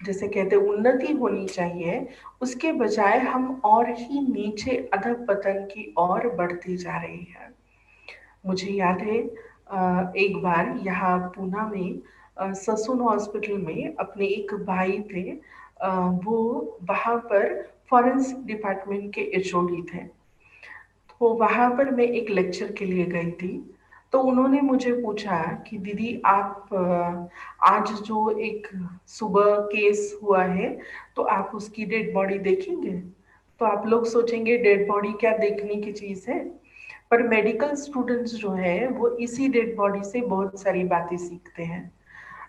जैसे कहते हैं उन्नति होनी चाहिए, उसके बजाय हम और ही नीचे अधःपतन की ओर बढ़ते जा रहे हैं। मुझे याद है एक बार यहाँ पूना में ससुन हॉस्पिटल में अपने एक भाई थे, वो वहाँ पर फॉरेंसिक डिपार्टमेंट के एचओडी थे। तो वहाँ पर मैं एक लेक्चर के लिए गई थी। तो उन्होंने मुझे पूछा कि दीदी आप आज जो एक सुबह केस हुआ है, तो आप उसकी डेड बॉडी देखेंगे? तो आप लोग सोचेंगे डेड बॉडी क्या देखने की चीज़ है, पर मेडिकल स्टूडेंट्स जो है वो इसी डेड बॉडी से बहुत सारी बातें सीखते हैं।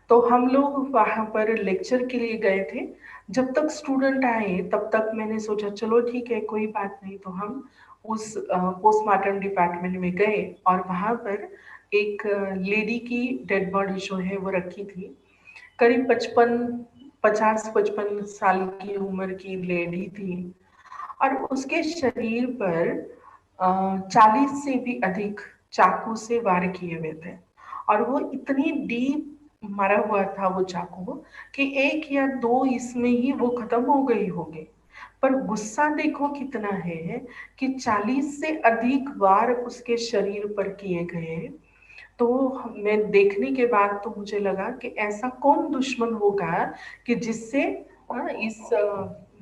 तो हम लोग वहाँ पर लेक्चर के लिए गए थे। जब तक स्टूडेंट आए तब तक मैंने सोचा चलो ठीक है कोई बात नहीं, तो हम उस पोस्टमार्टम डिपार्टमेंट में गए और वहाँ पर एक लेडी की डेड बॉडी जो है वो रखी थी। करीब 50 55 साल की उम्र की लेडी थी, और उसके शरीर पर 40 से भी अधिक चाकू से वार किए हुए थे, और वो इतनी डीप मरा हुआ था वो चाकू कि एक या दो इसमें ही वो खत्म हो गई होगी। पर गुस्सा देखो कितना है कि 40 से अधिक वार उसके शरीर पर किए गए। तो मैं देखने के बाद तो मुझे लगा कि ऐसा कौन दुश्मन होगा कि जिससे इस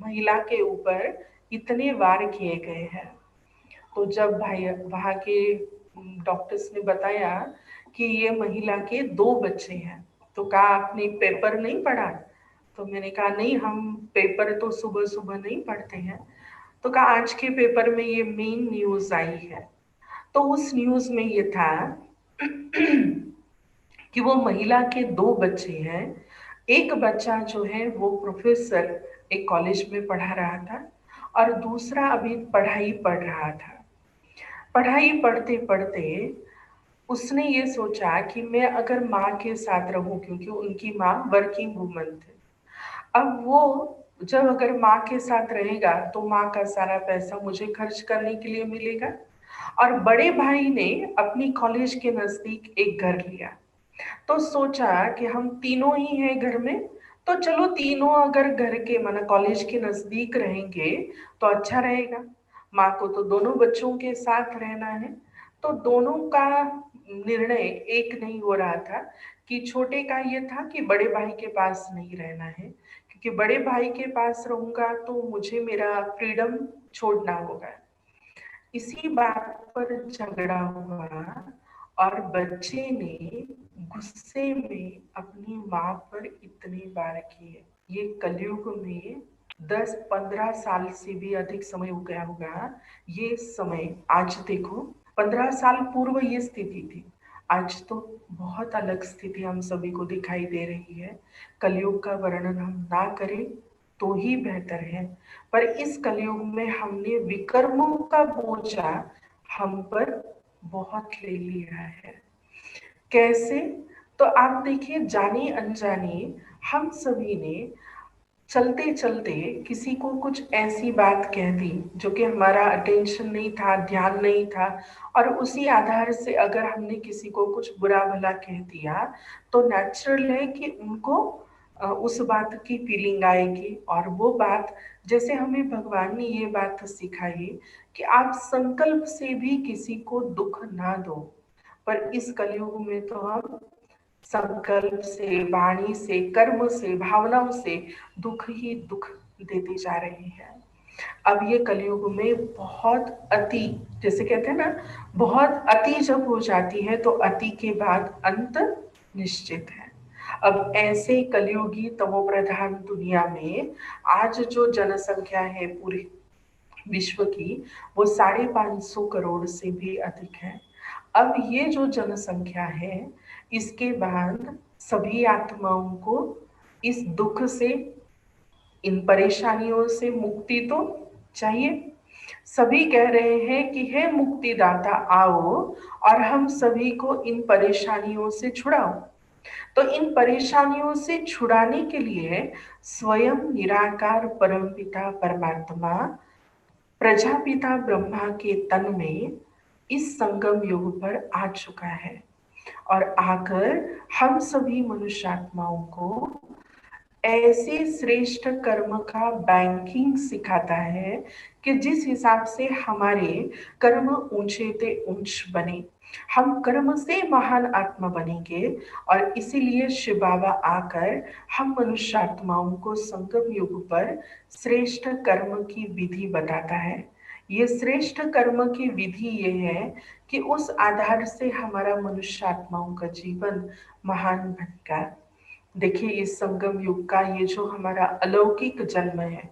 महिला के ऊपर इतने वार किए गए हैं। तो जब भाई वहाँ के डॉक्टर्स ने बताया कि ये महिला के 2 बच्चे हैं, तो कहा आपने पेपर नहीं पढ़ा? तो मैंने कहा नहीं, हम पेपर तो सुबह सुबह नहीं पढ़ते हैं। तो कहा आज के पेपर में ये मेन न्यूज आई है। तो उस न्यूज में ये था कि वो महिला के 2 बच्चे हैं। एक बच्चा जो है वो प्रोफेसर एक कॉलेज में पढ़ा रहा था, और दूसरा अभी पढ़ाई पढ़ रहा था। पढ़ाई पढ़ते पढ़ते उसने ये सोचा कि मैं अगर माँ के साथ रहूं, क्योंकि उनकी माँ वर्किंग वुमन थी। अब वो जब अगर माँ के साथ रहेगा तो माँ का सारा पैसा मुझे खर्च करने के लिए मिलेगा। और बड़े भाई ने अपनी कॉलेज के नजदीक एक घर लिया। तो सोचा कि हम तीनों ही हैं घर में, तो चलो तीनों अगर घर के माना कॉलेज के नजदीक रहेंगे तो अच्छा रहेगा। माँ को तो दोनों बच्चों के साथ रहना है। तो दोनों का निर्णय एक नहीं हो रहा था कि छोटे का ये था कि बड़े भाई के पास नहीं रहना है, क्योंकि बड़े भाई के पास रहूंगा तो मुझे मेरा फ्रीडम छोड़ना होगा। इसी बात पर झगड़ा हुआ और बच्चे ने गुस्से में अपनी माँ पर इतने वार किए। ये कलयुग में 10-15 साल से भी अधिक समय हो गया होगा। ये समय आज देखो, 15 साल पूर्व ये स्थिति थी, आज तो बहुत अलग स्थिति हम सभी को दिखाई दे रही है। कलयुग का वर्णन हम ना करें तो ही बेहतर है। पर इस कलयुग में हमने विकर्मों का बोझा हम पर बहुत ले लिया है। कैसे? तो आप देखिए, जाने अनजाने हम सभी ने चलते चलते किसी को कुछ ऐसी बात कह दी जो कि हमारा अटेंशन नहीं था, ध्यान नहीं था, और उसी आधार से अगर हमने किसी को कुछ बुरा भला कह दिया तो नेचुरल है कि उनको उस बात की फीलिंग आएगी। और वो बात, जैसे हमें भगवान ने ये बात सिखाई कि आप संकल्प से भी किसी को दुख ना दो, पर इस कलयुग में तो हम संकल्प से, वाणी से, कर्म से, भावनाओं से दुख ही दुख देते जा रहे हैं। अब ये कलयुग में बहुत अति, जैसे कहते हैं ना, बहुत अति जब हो जाती है तो अति के बाद अंत निश्चित है। अब ऐसे कलयुगी तमोप्रधान दुनिया में आज जो जनसंख्या है पूरे विश्व की, वो 550 करोड़ से भी अधिक है। अब ये जो जनसंख्या है, इसके बाद सभी आत्माओं को इस दुख से, इन परेशानियों से मुक्ति तो चाहिए। सभी कह रहे हैं कि हे मुक्तिदाता आओ और हम सभी को इन परेशानियों से छुड़ाओ। तो इन परेशानियों से छुड़ाने के लिए स्वयं निराकार परमपिता परमात्मा प्रजापिता ब्रह्मा के तन में इस संगम युग पर आ चुका है, और आकर हम सभी मनुष्यात्माओं को ऐसे श्रेष्ठ कर्म का बैंकिंग सिखाता है कि जिस हिसाब से हमारे कर्म ऊंचे ते ऊंच बने, हम कर्म से महान आत्मा बनेंगे। और इसीलिए शिव बाबा आकर हम मनुष्यात्माओं को संगम युग पर श्रेष्ठ कर्म की विधि बताता है। ये श्रेष्ठ कर्म की विधि ये है कि उस आधार से हमारा मनुष्यात्माओं का जीवन महान बनेगा। देखिए, इस संगम युग का ये जो हमारा अलौकिक जन्म है,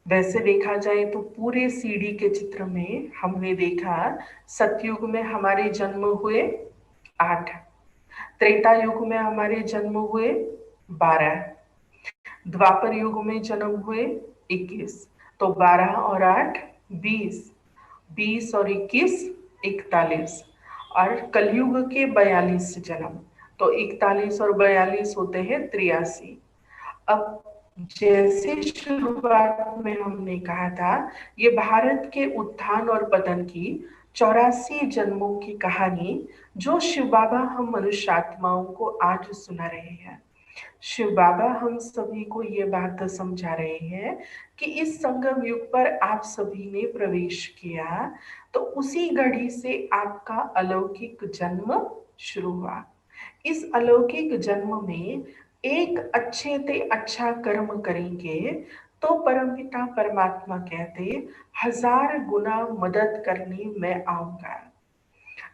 वैसे देखा जाए तो पूरे सीढ़ी के चित्र में हमने देखा, सतयुग में हमारे जन्म हुए 8, त्रेता युग में हमारे जन्म हुए 12, द्वापर युग में जन्म हुए 21। तो 12 और 8 20, 20 और 21 41, और कलयुग के 42 जन्म। तो 41 और 42 होते हैं 83। अब जैसे शुरुआत में हमने कहा था, ये भारत के उत्थान और पतन की 84 जन्मों की कहानी जो शिव बाबा हम मनुष्य आत्माओं को आज सुना रहे हैं। शिव बाबा हम सभी को ये बात समझा रहे हैं कि इस संगम युग पर आप सभी ने प्रवेश किया तो उसी घड़ी से आपका अलौकिक जन्म शुरू हुआ। इस अलौकिक जन्म में एक अच्छे ते अच्छा कर्म करेंगे तो परमपिता परमात्मा कहते 1000 गुना मदद करने मैं आऊंगा।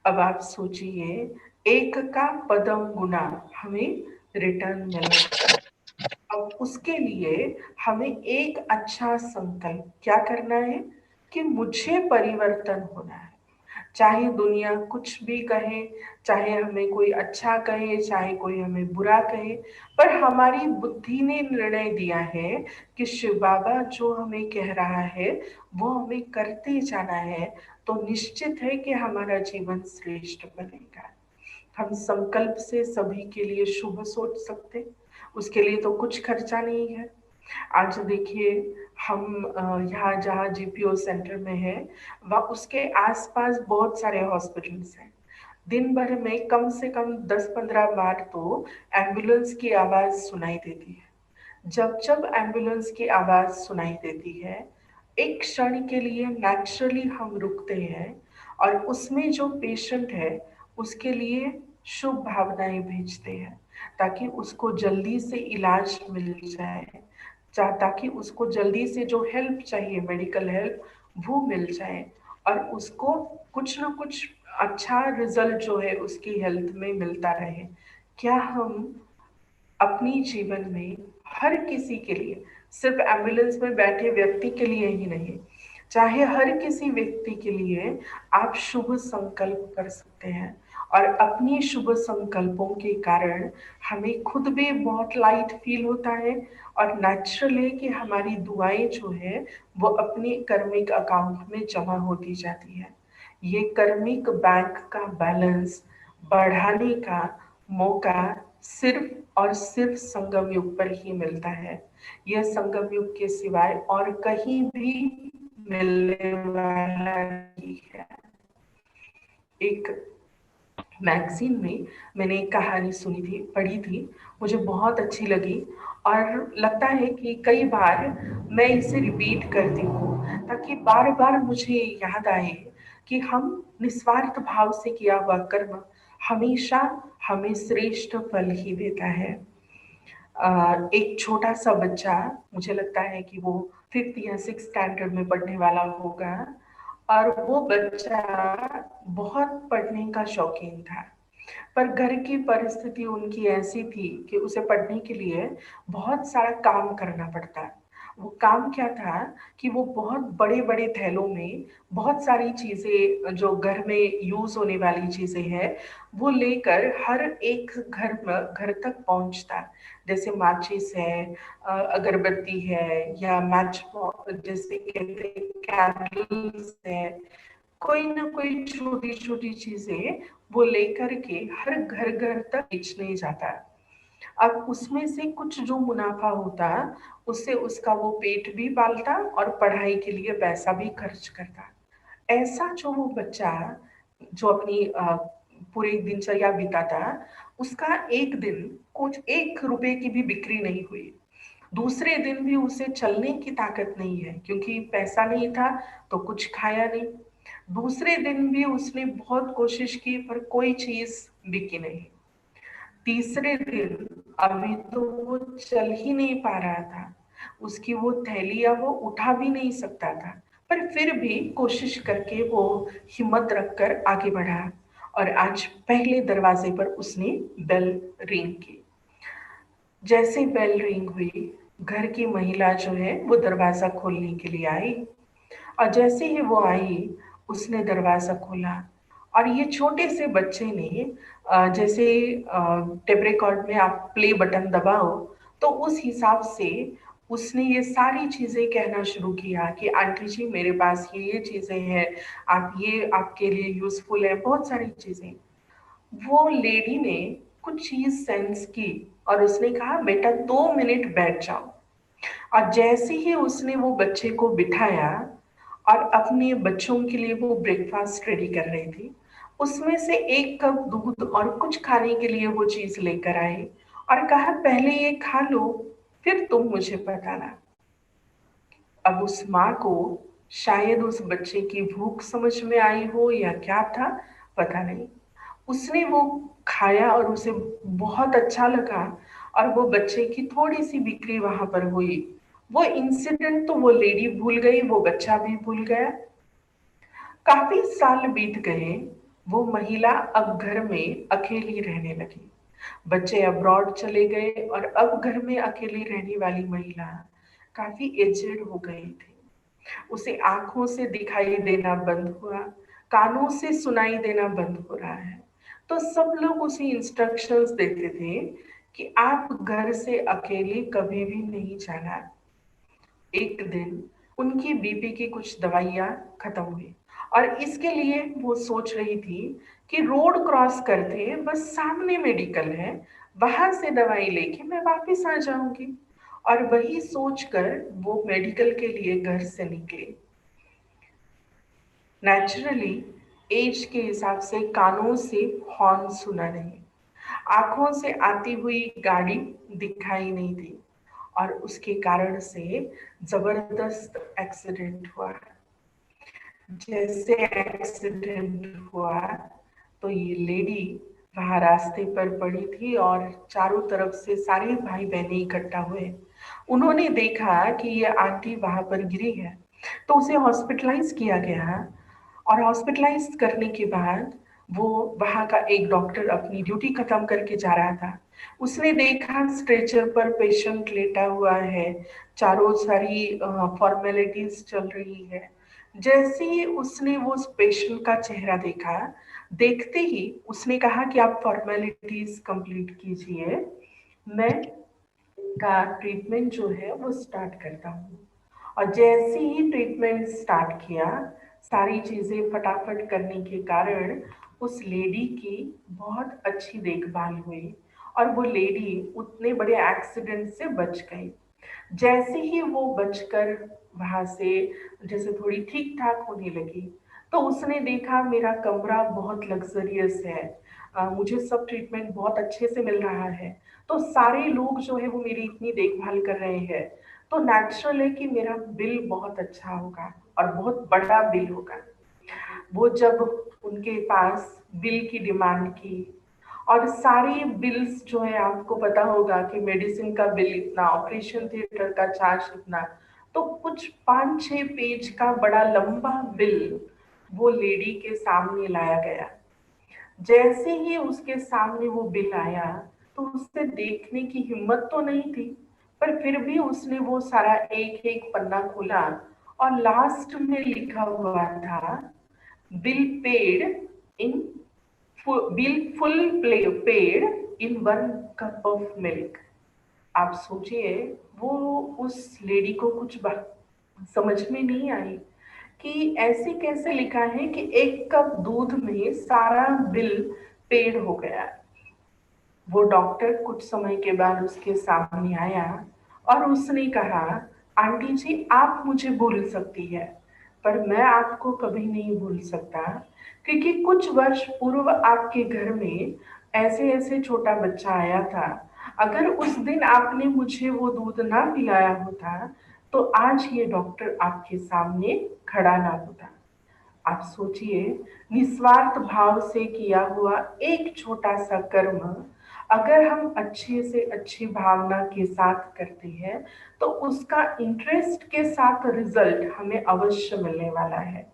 अब आप सोचिए, एक का पदम गुना हमें रिटर्न मिलेगा। अब उसके लिए हमें एक अच्छा संकल्प क्या करना है कि मुझे परिवर्तन होना है। चाहे दुनिया कुछ भी कहे, चाहे हमें कोई अच्छा कहे, चाहे कोई हमें बुरा कहे, पर हमारी बुद्धि ने निर्णय दिया है कि शिव बाबा जो हमें कह रहा है वो हमें करते जाना है, तो निश्चित है कि हमारा जीवन श्रेष्ठ बनेगा। हम संकल्प से सभी के लिए शुभ सोच सकते, उसके लिए तो कुछ खर्चा नहीं है। आज देखिए, हम यहाँ जहाँ जीपीओ सेंटर में है, वह उसके आसपास बहुत सारे हॉस्पिटल्स हैं। दिन भर में कम से कम 10-15 बार तो एम्बुलेंस की आवाज सुनाई देती है। जब जब एम्बुलेंस की आवाज सुनाई देती है, एक क्षण के लिए नेचुरली हम रुकते हैं और उसमें जो पेशेंट है उसके लिए शुभ भावनाएं भेजते हैं ताकि उसको जल्दी से इलाज मिल जाए, ताकि उसको जल्दी से जो हेल्प चाहिए, मेडिकल हेल्प, वो मिल जाए और उसको कुछ ना कुछ अच्छा रिजल्ट जो है उसकी हेल्थ में मिलता रहे। क्या हम अपनी जीवन में हर किसी के लिए, सिर्फ एम्बुलेंस में बैठे व्यक्ति के लिए ही नहीं, चाहे हर किसी व्यक्ति के लिए आप शुभ संकल्प कर सकते हैं और अपनी शुभ संकल्पों के कारण हमें खुद भी बहुत लाइट फील होता है और नेचुरल है कि हमारी दुआएं जो है वो अपने कर्मिक अकाउंट में जमा होती जाती है। ये कर्मिक बैंक का बैलेंस बढ़ाने का मौका सिर्फ और सिर्फ संगम युग पर ही मिलता है। यह संगम युग के सिवाय और कहीं भी मिलने वाला नहीं है। एक मैगजीन में मैंने एक कहानी सुनी थी, पढ़ी थी, मुझे बहुत अच्छी लगी और लगता है कि कई बार मैं इसे रिपीट करती हूँ ताकि बार बार मुझे याद आए कि हम निस्वार्थ भाव से किया हुआ कर्म हमेशा हमें श्रेष्ठ फल ही देता है। एक छोटा सा बच्चा, मुझे लगता है कि वो 5th या 6th स्टैंडर्ड में पढ़ने वाला होगा और वो बच्चा बहुत पढ़ने का शौकीन था, पर घर की परिस्थिति उनकी ऐसी थी कि उसे पढ़ने के लिए बहुत सारा काम करना पड़ता। वो काम क्या था कि वो बहुत बड़े बड़े थैलों में बहुत सारी चीजें जो घर में यूज होने वाली चीजें हैं वो लेकर हर एक घर में घर तक पहुंचता। जैसे माचिस है, अगरबत्ती है, या मैच जैसे कहते हैं कैंडल्स है, कोई ना कोई छोटी छोटी चीजें वो लेकर के हर घर घर तक बेचने जाता है। अब उसमें से कुछ जो मुनाफा होता उससे उसका वो पेट भी पालता और पढ़ाई के लिए पैसा भी खर्च करता। ऐसा जो वो बच्चा जो अपनी पूरी दिनचर्या बिताता, उसका एक दिन कुछ 1 रुपए की भी बिक्री नहीं हुई। दूसरे दिन भी उसे चलने की ताकत नहीं है क्योंकि पैसा नहीं था तो कुछ खाया नहीं। दूसरे दिन भी उसने बहुत कोशिश की पर कोई चीज बिकी नहीं। तीसरे दिन अभी तो वो चल ही नहीं पा रहा था, उसकी वो थैली या वो उठा भी नहीं सकता था, पर फिर भी कोशिश करके वो हिम्मत रखकर आगे बढ़ा और आज पहले दरवाजे पर उसने बेल रिंग की। जैसे बेल रिंग हुई, घर की महिला जो है वो दरवाजा खोलने के लिए आई और जैसे ही वो आई उसने दरवाजा खोला और ये छोटे से बच्चे ने जैसे टेप रिकॉर्ड में आप प्ले बटन दबाओ तो उस हिसाब से उसने ये सारी चीजें कहना शुरू किया कि आंटी जी मेरे पास ये चीजें हैं, आप ये आपके लिए यूजफुल है, बहुत सारी चीजें। वो लेडी ने कुछ चीज सेंस की और उसने कहा बेटा 2 मिनट बैठ जाओ। और जैसे ही उसने वो बच्चे को बिठाया और अपने बच्चों के लिए वो ब्रेकफास्ट रेडी कर रही थी, उसमें से 1 कप दूध और कुछ खाने के लिए वो चीज लेकर आई और कहा पहले ये खा लो फिर तुम मुझे बताना। अब उस माँ को शायद उस बच्चे की भूख समझ में आई हो या क्या था, पता नहीं। उसने वो खाया और उसे बहुत अच्छा लगा और वो बच्चे की थोड़ी सी बिक्री वहां पर हुई। वो इंसिडेंट तो वो लेडी भूल गई, वो बच्चा भी भूल गया। काफी साल बीत गए, वो महिला अब घर में अकेली रहने लगी। बच्चे अब्रॉड चले गए और अब घर में अकेली रहने वाली महिला काफी एजेड हो गई थी। उसे आंखों से दिखाई देना बंद हुआ, कानों से सुनाई देना बंद हो रहा है। तो सब लोग उसे इंस्ट्रक्शंस देते थे कि आप घर से अकेले कभी भी नहीं जाना। एक दिन उनकी बीपी की कुछ दवाइयां खत्म हुई और इसके लिए वो सोच रही थी कि रोड क्रॉस करते बस सामने मेडिकल है, वहां से दवाई लेके मैं वापस आ जाऊंगी। और वही सोचकर वो मेडिकल के लिए घर से निकली। नेचुरली एज के हिसाब से कानों से हॉर्न सुना नहीं, आंखों से आती हुई गाड़ी दिखाई नहीं दी और उसके कारण से जबरदस्त एक्सीडेंट हुआ। जैसे एक्सीडेंट हुआ तो ये लेडी वहां रास्ते पर पड़ी थी और चारों तरफ से सारे भाई बहनें इकट्ठा हुए। उन्होंने देखा कि ये आंटी वहां पर गिरी है, तो उसे हॉस्पिटलाइज किया गया। और हॉस्पिटलाइज करने के बाद वो वहां का एक डॉक्टर अपनी ड्यूटी खत्म करके जा रहा था। उसने देखा स्ट्रेचर पर पेशेंट लेटा हुआ है, चारों सारी फॉर्मेलिटीज चल रही है। जैसे ही उसने वो पेशेंट का चेहरा देखा, देखते ही उसने कहा कि आप फॉर्मेलिटीज कंप्लीट कीजिए, मैं का ट्रीटमेंट जो है वो स्टार्ट करता हूँ। और जैसे ही ट्रीटमेंट स्टार्ट किया, सारी चीजें फटाफट करने के कारण उस लेडी की बहुत अच्छी देखभाल हुई और वो लेडी उतने बड़े एक्सीडेंट से बच गई। जैसे ही वो बचकर वहां से जैसे थोड़ी ठीक ठाक होने लगी, तो उसने देखा मेरा कमरा बहुत लग्जरियस है, मुझे सब ट्रीटमेंट बहुत अच्छे से मिल रहा है, तो सारे लोग जो है वो मेरी इतनी देखभाल कर रहे हैं, तो नेचुरल है कि मेरा बिल बहुत अच्छा होगा और बहुत बड़ा बिल होगा। वो जब उनके पास बिल की डिमांड की, और सारी बिल्स जो है आपको पता होगा कि मेडिसिन का बिल इतना, ऑपरेशन थिएटर का चार्ज इतना, तो कुछ 5-6 पेज का बड़ा लंबा बिल वो लेडी के सामने लाया गया। जैसे ही उसके सामने वो बिल आया, तो उससे देखने की हिम्मत तो नहीं थी, पर फिर भी उसने वो सारा एक एक पन्ना खोला और लास्ट में लिखा हुआ था, bill paid in bill full play paid in 1 cup of milk. आप सोचिए, वो उस लेडी को कुछ बात समझ में नहीं आई कि ऐसे कैसे लिखा है कि 1 कप दूध में सारा बिल पेड हो गया। वो डॉक्टर कुछ समय के बाद उसके सामने आया और उसने कहा, आंटी जी आप मुझे भूल सकती है, पर मैं आपको कभी नहीं भूल सकता, क्योंकि कुछ वर्ष पूर्व आपके घर में ऐसे ऐसे छोटा बच्चा आया था। अगर उस दिन आपने मुझे वो दूध ना पिलाया होता, तो आज ये डॉक्टर आपके सामने खड़ा ना होता। आप सोचिए, निस्वार्थ भाव से किया हुआ एक छोटा सा कर्म अगर हम अच्छे से अच्छी भावना के साथ करते हैं, तो उसका इंटरेस्ट के साथ रिजल्ट हमें अवश्य मिलने वाला है।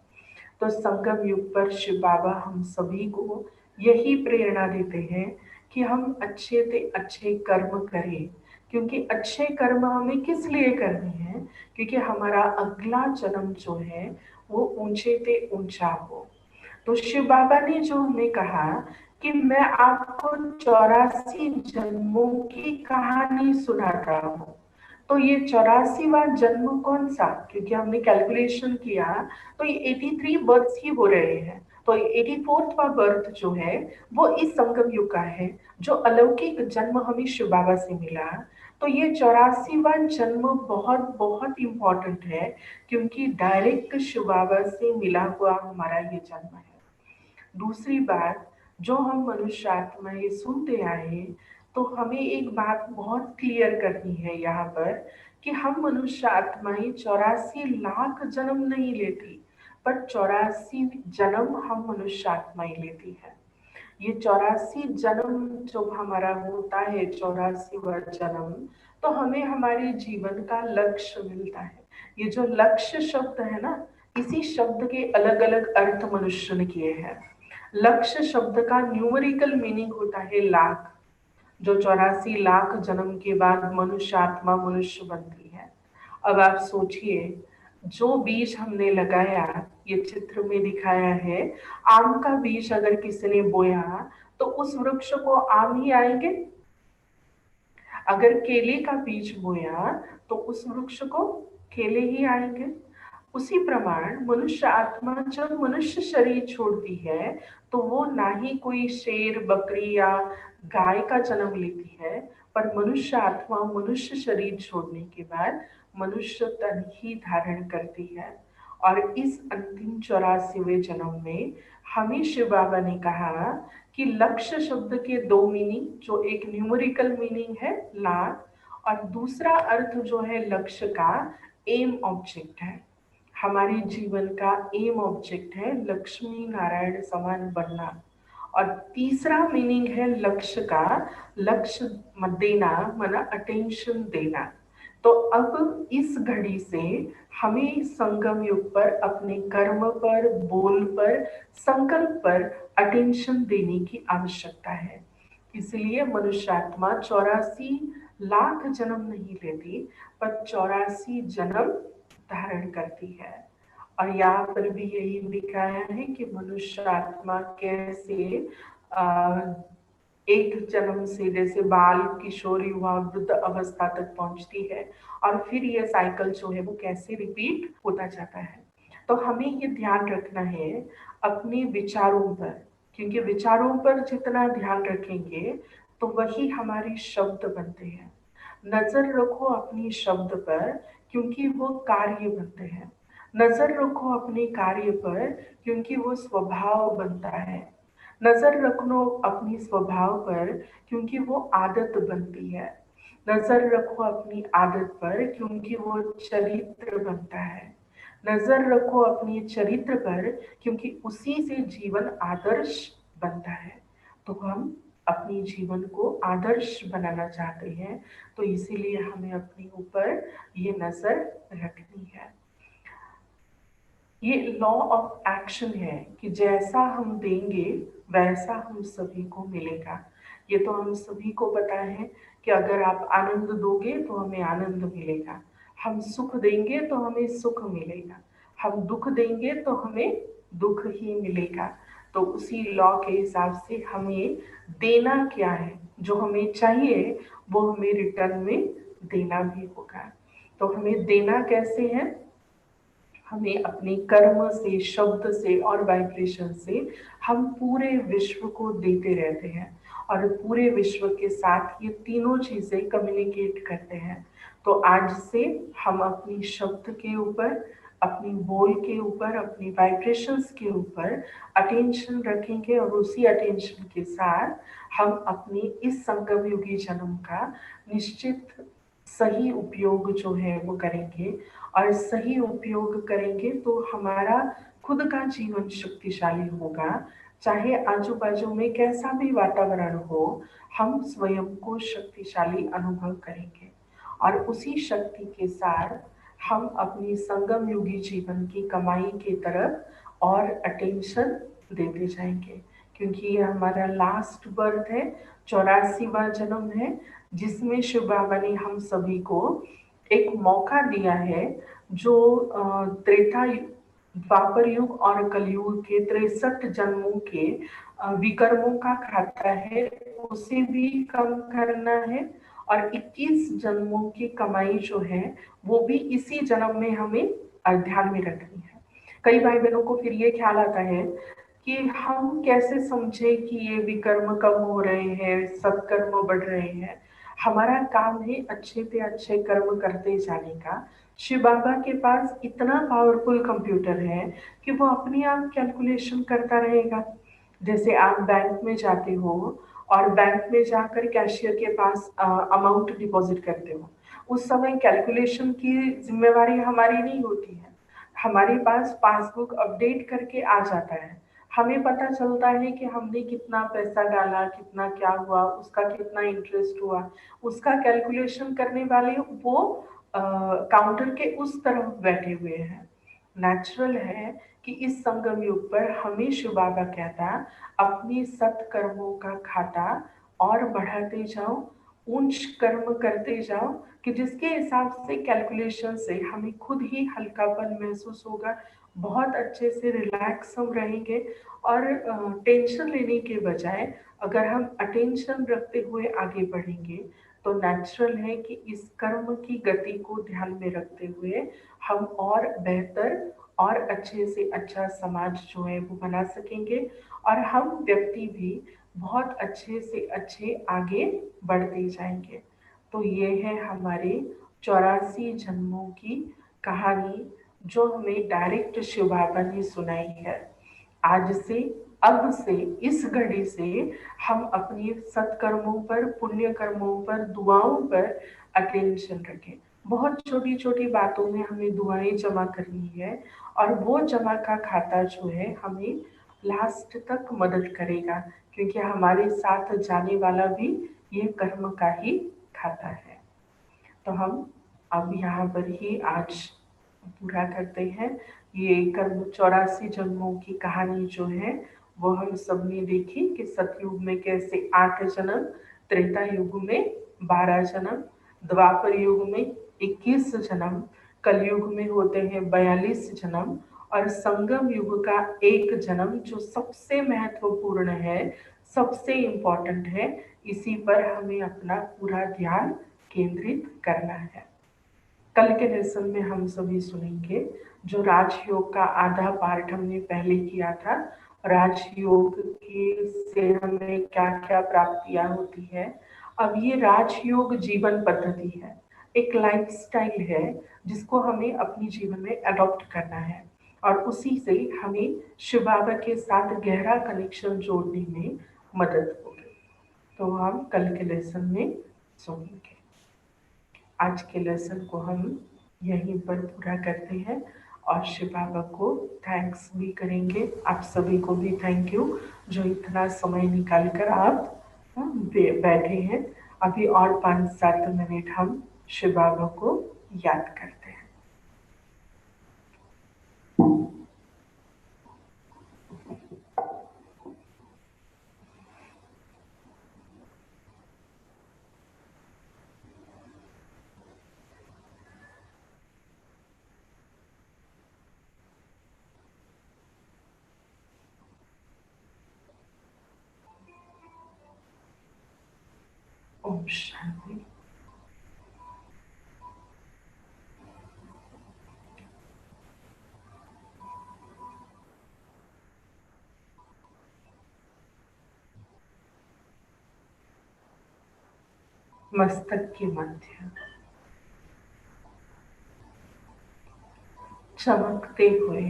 तो संगम युग पर शिव बाबा हम सभी को यही प्रेरणा देते हैं कि हम अच्छे से अच्छे कर्म करें, क्योंकि अच्छे कर्म हमें किस लिए करने हैं, क्योंकि हमारा अगला जन्म जो है वो ऊंचे पे ऊंचा हो। तो शिव बाबा ने जो हमें कहा कि मैं आपको 84 जन्मों की कहानी सुनाता हूँ, तो ये 84वां जन्म कौन सा, क्योंकि हमने कैलकुलेशन किया तो ये 83 बर्थ ही हो रहे हैं। तो 84वां बर्थ जो है वो इस संगम युग का है, जो अलौकिक जन्म हमें शिव बाबा से मिला। तो ये 84वां जन्म बहुत बहुत इंपॉर्टेंट है, क्योंकि डायरेक्ट शिव बाबा से मिला हुआ हमारा ये जन्म है। दूसरी बात, जो हम मनुष्य आत्माएं सुनते आए, तो हमें एक बात बहुत क्लियर करनी है यहाँ पर कि हम मनुष्य आत्माएं 84 लाख जन्म नहीं लेती, पर 84 जन्म हम मनुष्य आत्माएं लेती है। ये 84 जन्म जब हमारा होता है, 84वां जन्म, तो हमें हमारे जीवन का लक्ष्य मिलता है। ये जो लक्ष्य शब्द है ना, इसी शब्द के अलग अलग अर्थ मनुष्य ने किए हैं। लक्ष्य शब्द का न्यूमेरिकल मीनिंग होता है लाख, जो 84 लाख जन्म के बाद मनुष्य आत्मा मनुष्य बनती है। अब आप सोचिए, जो बीज हमने लगाया, ये चित्र में दिखाया है, आम का बीज अगर किसी ने बोया तो उस वृक्ष को आम ही आएंगे। अगर केले का बीज बोया तो उस वृक्ष को केले ही आएंगे। उसी प्रमाण मनुष्य आत्मा जब मनुष्य शरीर छोड़ती है, तो वो ना ही कोई शेर बकरी या गाय का जन्म लेती है, पर मनुष्य आत्मा मनुष्य शरीर छोड़ने के बाद मनुष्य तन ही धारण करती है। और इस अंतिम 84वें जन्म में हमें शिव बाबा ने कहा कि लक्ष्य शब्द के 2 मीनिंग, जो एक न्यूमेरिकल मीनिंग है लाख, और दूसरा अर्थ जो है लक्ष्य का एम ऑब्जेक्ट है। हमारे जीवन का एम ऑब्जेक्ट है लक्ष्मी नारायण समान बनना। और तीसरा मीनिंग है लक्ष्य का, लक्ष्य देना माना अटेंशन देना। तो अब इस घड़ी से हमें संगम युग पर अपने कर्म पर, बोल पर, संकल्प पर अटेंशन देने की आवश्यकता है। इसलिए मनुष्यात्मा 84 लाख जन्म नहीं लेती, पर 84 जन्म धारण करती है। और यहाँ पर भी यही दिखाया है कि मनुष्य आत्मा कैसे एक जन्म से जैसे बाल, किशोर, युवा, वृद्ध अवस्था तक पहुंचती है, और फिर ये साइकिल जो है वो कैसे रिपीट होता जाता है। तो हमें ये ध्यान रखना है अपने विचारों पर, क्योंकि विचारों पर जितना ध्यान रखेंगे तो वही हमारे शब्द बनते हैं। नजर रखो अपनी शब्द पर, क्योंकि वो कार्य बनते हैं। नजर रखो अपने कार्य पर, क्योंकि वो स्वभाव बनता है। नजर रखो अपनी स्वभाव पर, क्योंकि वो आदत बनती है। नजर रखो अपनी आदत पर, क्योंकि वो चरित्र बनता है। नजर रखो अपनी चरित्र पर, क्योंकि उसी से जीवन आदर्श बनता है। तो हम अपने जीवन को आदर्श बनाना चाहते हैं, तो इसीलिए हमें अपने ऊपर ये नजर रखनी है। ये लॉ ऑफ एक्शन है कि जैसा हम देंगे वैसा हम सभी को मिलेगा। ये तो हम सभी को पता है कि अगर आप आनंद दोगे तो हमें आनंद मिलेगा, हम सुख देंगे तो हमें सुख मिलेगा, हम दुख देंगे तो हमें दुख ही मिलेगा। तो उसी लॉ के हिसाब से हमें देना क्या है, जो हमें चाहिए वो हमें रिटर्न में देना भी होगा। तो हमें देना कैसे है? हमें अपने कर्म से, शब्द से और वाइब्रेशन से हम पूरे विश्व को देते रहते हैं, और पूरे विश्व के साथ ये तीनों चीजें कम्युनिकेट करते हैं। तो आज से हम अपनी शब्द के ऊपर, अपनी बोल के ऊपर, अपनी वाइब्रेशंस के ऊपर अटेंशन रखेंगे, और उसी अटेंशन के साथ हम अपनी इस संगम युगी जन्म का निश्चित सही उपयोग जो है वो करेंगे। और सही उपयोग करेंगे तो हमारा खुद का जीवन शक्तिशाली होगा। चाहे आजू बाजू में कैसा भी वातावरण हो, हम स्वयं को शक्तिशाली अनुभव करेंगे, और उसी शक्ति के साथ हम अपनी संगम युगी जीवन की कमाई की तरफ और अटेंशन देते जाएंगे। क्योंकि ये हमारा लास्ट बर्थ है, 84वां जन्म है, जिसमें शिव बाबा ने हम सभी को एक मौका दिया है, जो त्रेता द्वापर युग और कलयुग के 63 जन्मों के विकर्मों का खाता है, उसे भी कम करना है। और 21 जन्मों की कमाई जो है वो भी इसी जन्म में हमें ध्यान में रखनी है। कई भाई बहनों को फिर ये ख्याल आता है कि हम कैसे समझे कि ये विकर्म कम हो रहे हैं, सत्कर्म बढ़ रहे हैं। हमारा काम है अच्छे से अच्छे कर्म करते जाने का। शिव बाबा के पास इतना पावरफुल कंप्यूटर है कि वो अपने आप कैलकुलेशन करता रहेगा। जैसे आप बैंक में जाते हो और बैंक में जाकर कैशियर के पास अमाउंट डिपॉजिट करते हो, उस समय कैलकुलेशन की जिम्मेवारी हमारी नहीं होती है। हमारे पास पासबुक अपडेट करके आ जाता है, हमें पता चलता है कि हमने कितना पैसा डाला, कितना क्या हुआ, उसका कितना इंटरेस्ट हुआ। उसका कैलकुलेशन करने वाले वो काउंटर के उस तरफ बैठे हुए हैं। नेचुरल है कि इस संगम युग पर हमें शिव बाबा कहता, अपने सत्कर्मों का खाता और बढ़ाते जाओ, ऊंच कर्म करते जाओ, कि जिसके हिसाब से कैलकुलेशन से हमें खुद ही हल्कापन महसूस होगा, बहुत अच्छे से रिलैक्स हम रहेंगे। और टेंशन लेने के बजाय अगर हम अटेंशन रखते हुए आगे बढ़ेंगे, तो नेचुरल है कि इस कर्म की गति को ध्यान में रखते हुए हम और बेहतर और अच्छे से अच्छा समाज जो है वो बना सकेंगे, और हम व्यक्ति भी बहुत अच्छे से अच्छे आगे बढ़ते जाएंगे। तो ये है हमारे 84 जन्मों की कहानी, जो हमें डायरेक्ट शिव बाबा ने सुनाई है। आज से, अब से, इस घड़ी से हम अपने सत्कर्मों पर, पुण्य कर्मों पर, दुआओं पर अटेंशन रखें। बहुत छोटी छोटी बातों में हमें दुआएं जमा करनी है, और वो जमा का खाता जो है हमें लास्ट तक मदद करेगा, क्योंकि हमारे साथ जाने वाला भी ये कर्म का ही खाता है। तो हम अब यहाँ पर ही आज पूरा करते हैं। ये कर्म 84 जन्मों की कहानी जो है वो हम सब ने देखी कि सतयुग में कैसे 8 जन्म, त्रेता युग में 12 जन्म, द्वापर युग में 21 जन्म, कलयुग में होते हैं 42 जन्म, और संगम युग का 1 जन्म जो सबसे महत्वपूर्ण है, सबसे इम्पोर्टेंट है। इसी पर हमें अपना पूरा ध्यान केंद्रित करना है। कल के लेसन में हम सभी सुनेंगे जो राजयोग का आधा पार्ट हमने पहले किया था। राजयोग की से हमें क्या क्या प्राप्तियां होती है। अब ये राजयोग जीवन पद्धति है, एक लाइफस्टाइल है जिसको हमें अपनी जीवन में अडॉप्ट करना है, और उसी से हमें शिव बाबा के साथ गहरा कनेक्शन जोड़ने में मदद होगी। तो हम कल के लेसन में सुनेंगे। आज के लेसन को हम यहीं पर पूरा करते हैं, और शिव बाबा को थैंक्स भी करेंगे। आप सभी को भी थैंक यू जो इतना समय निकाल कर आप बैठे हैं। अभी और 5-7 मिनट हम शिव बाबा को याद करते हैं। ओम शांति। मस्तक के मध्य चमकते हुए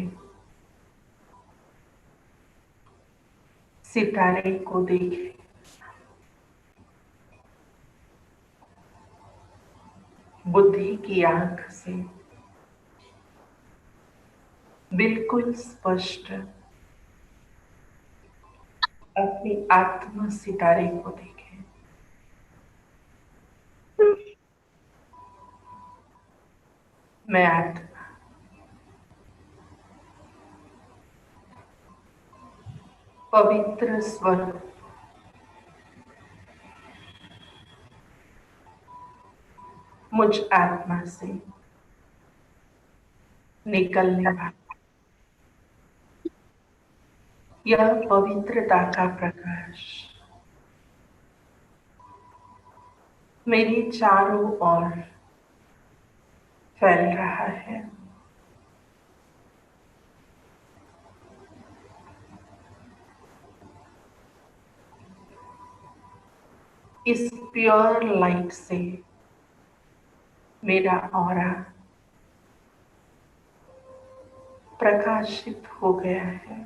सितारे को देखें। बुद्धि की आंख से बिल्कुल स्पष्ट अपनी आत्म सितारे को देखें। मैं आत्मा पवित्र स्वरूप मुझ आत्मा से निकलने वाला यह पवित्रता का प्रकाश मेरे चारों ओर फैल रहा है। इस प्योर लाइट से मेरा ऑरा प्रकाशित हो गया है।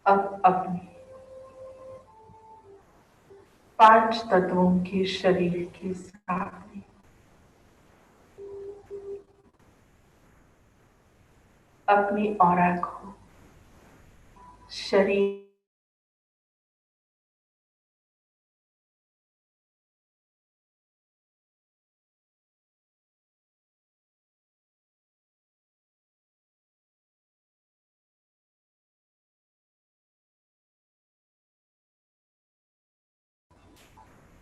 अब अपने 5 तत्वों के शरीर के सामने अपनी ऑरा को शरीर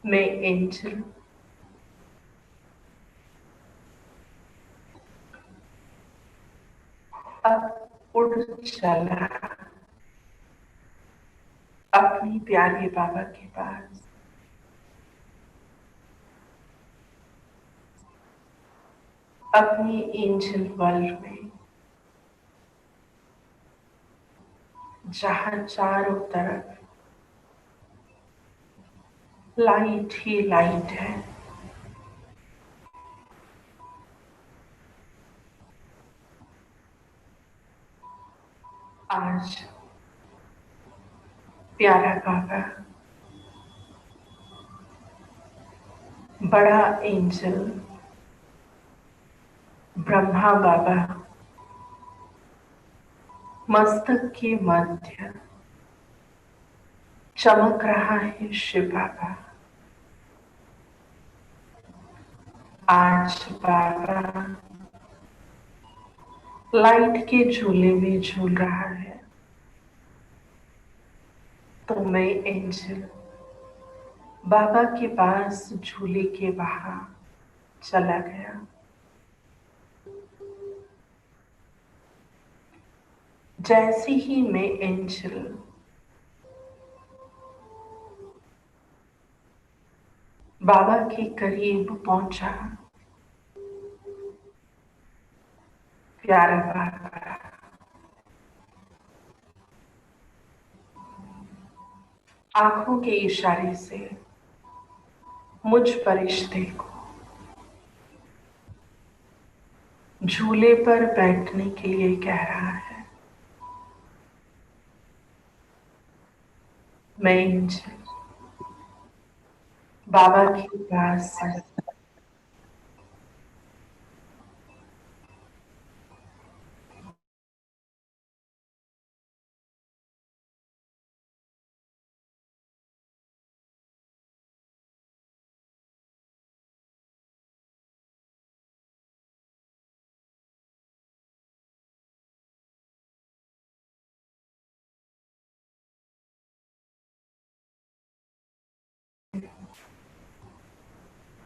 में एंजल अब उड़ चला अपनी प्यारे बाबा के पास। अपनी एंजल वर्ल्ड में जहां चारों तरफ लाइट ही लाइट है। आज प्यारा बाबा, बड़ा एंजल ब्रह्मा बाबा, मस्तक के मध्य चमक रहा है शिव बाबा। आज बाबा लाइट के झूले में झूल रहा है, तो मैं एंजल बाबा के पास झूले के वहां चला गया। जैसे ही मैं एंजल बाबा के करीब पहुंचा, प्यारा बाबा आंखों के इशारे से मुझ फरिश्ते को झूले पर बैठने के लिए कह रहा है। मैं एंजल बाबा के पास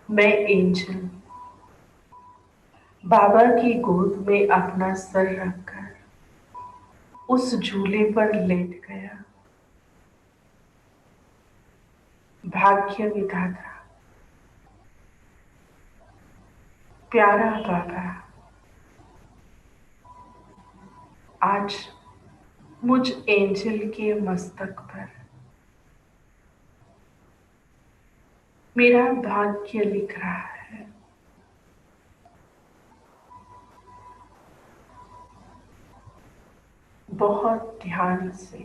मैं एंजल बाबा की गोद में अपना सर रखकर उस झूले पर लेट गया। भाग्य विधाता प्यारा बाबा आज मुझ एंजल के मस्तक पर मेरा भाग्य लिख रहा है। बहुत ध्यान से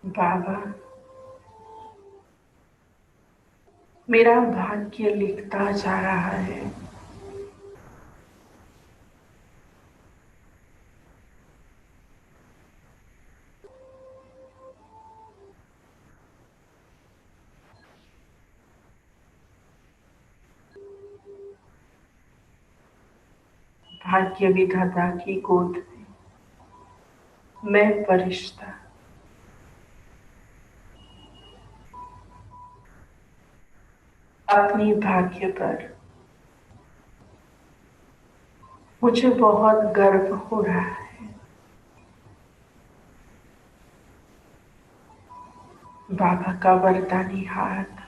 बाबा मेरा भाग्य लिखता जा रहा है। भाग्य विधाता की गोद में मैं फरिश्ता अपनी भाग्य पर मुझे बहुत गर्व हो रहा है। बाबा का वरदानी हाथ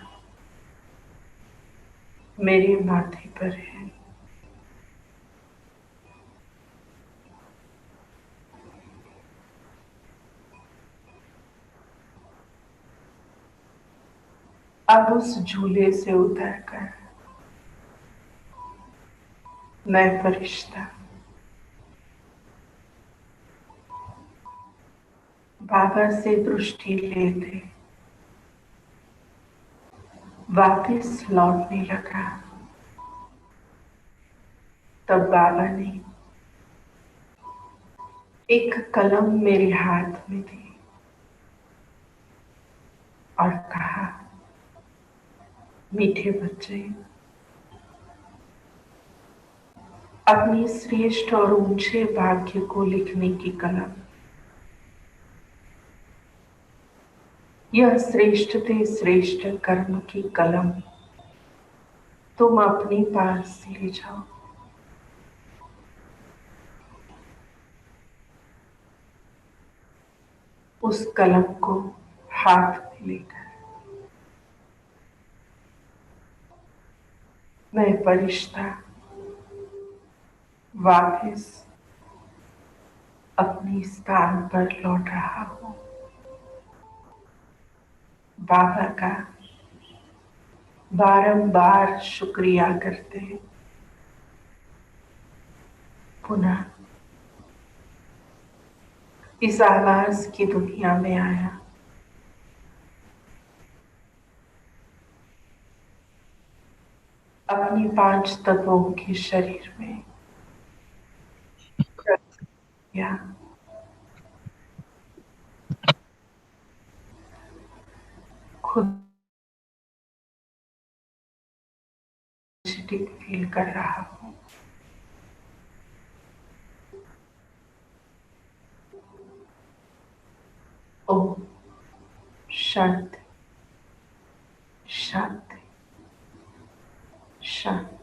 मेरे माथे पर है। अब उस झूले से उतरकर मैं फरिश्ता बाबा से दृष्टि लेते वापस लौटने लगा। तब बाबा ने एक कलम मेरे हाथ में दी और कहा, मीठे बच्चे, अपनी श्रेष्ठ और ऊंचे भाग्य को लिखने की कलम, यह श्रेष्ठ से श्रेष्ठ कर्म की कलम तुम अपने पास ले जाओ। उस कलम को हाथ में लेकर मैं फरिश्ता वापस अपने स्थान पर लौट रहा हूँ। बाबा का बारंबार शुक्रिया करते पुनः इस आवाज की दुनिया में आया। अपनी 5 तत्वों के शरीर में या खुद फील कर रहा हूँ। ओम शांति शांति शांति।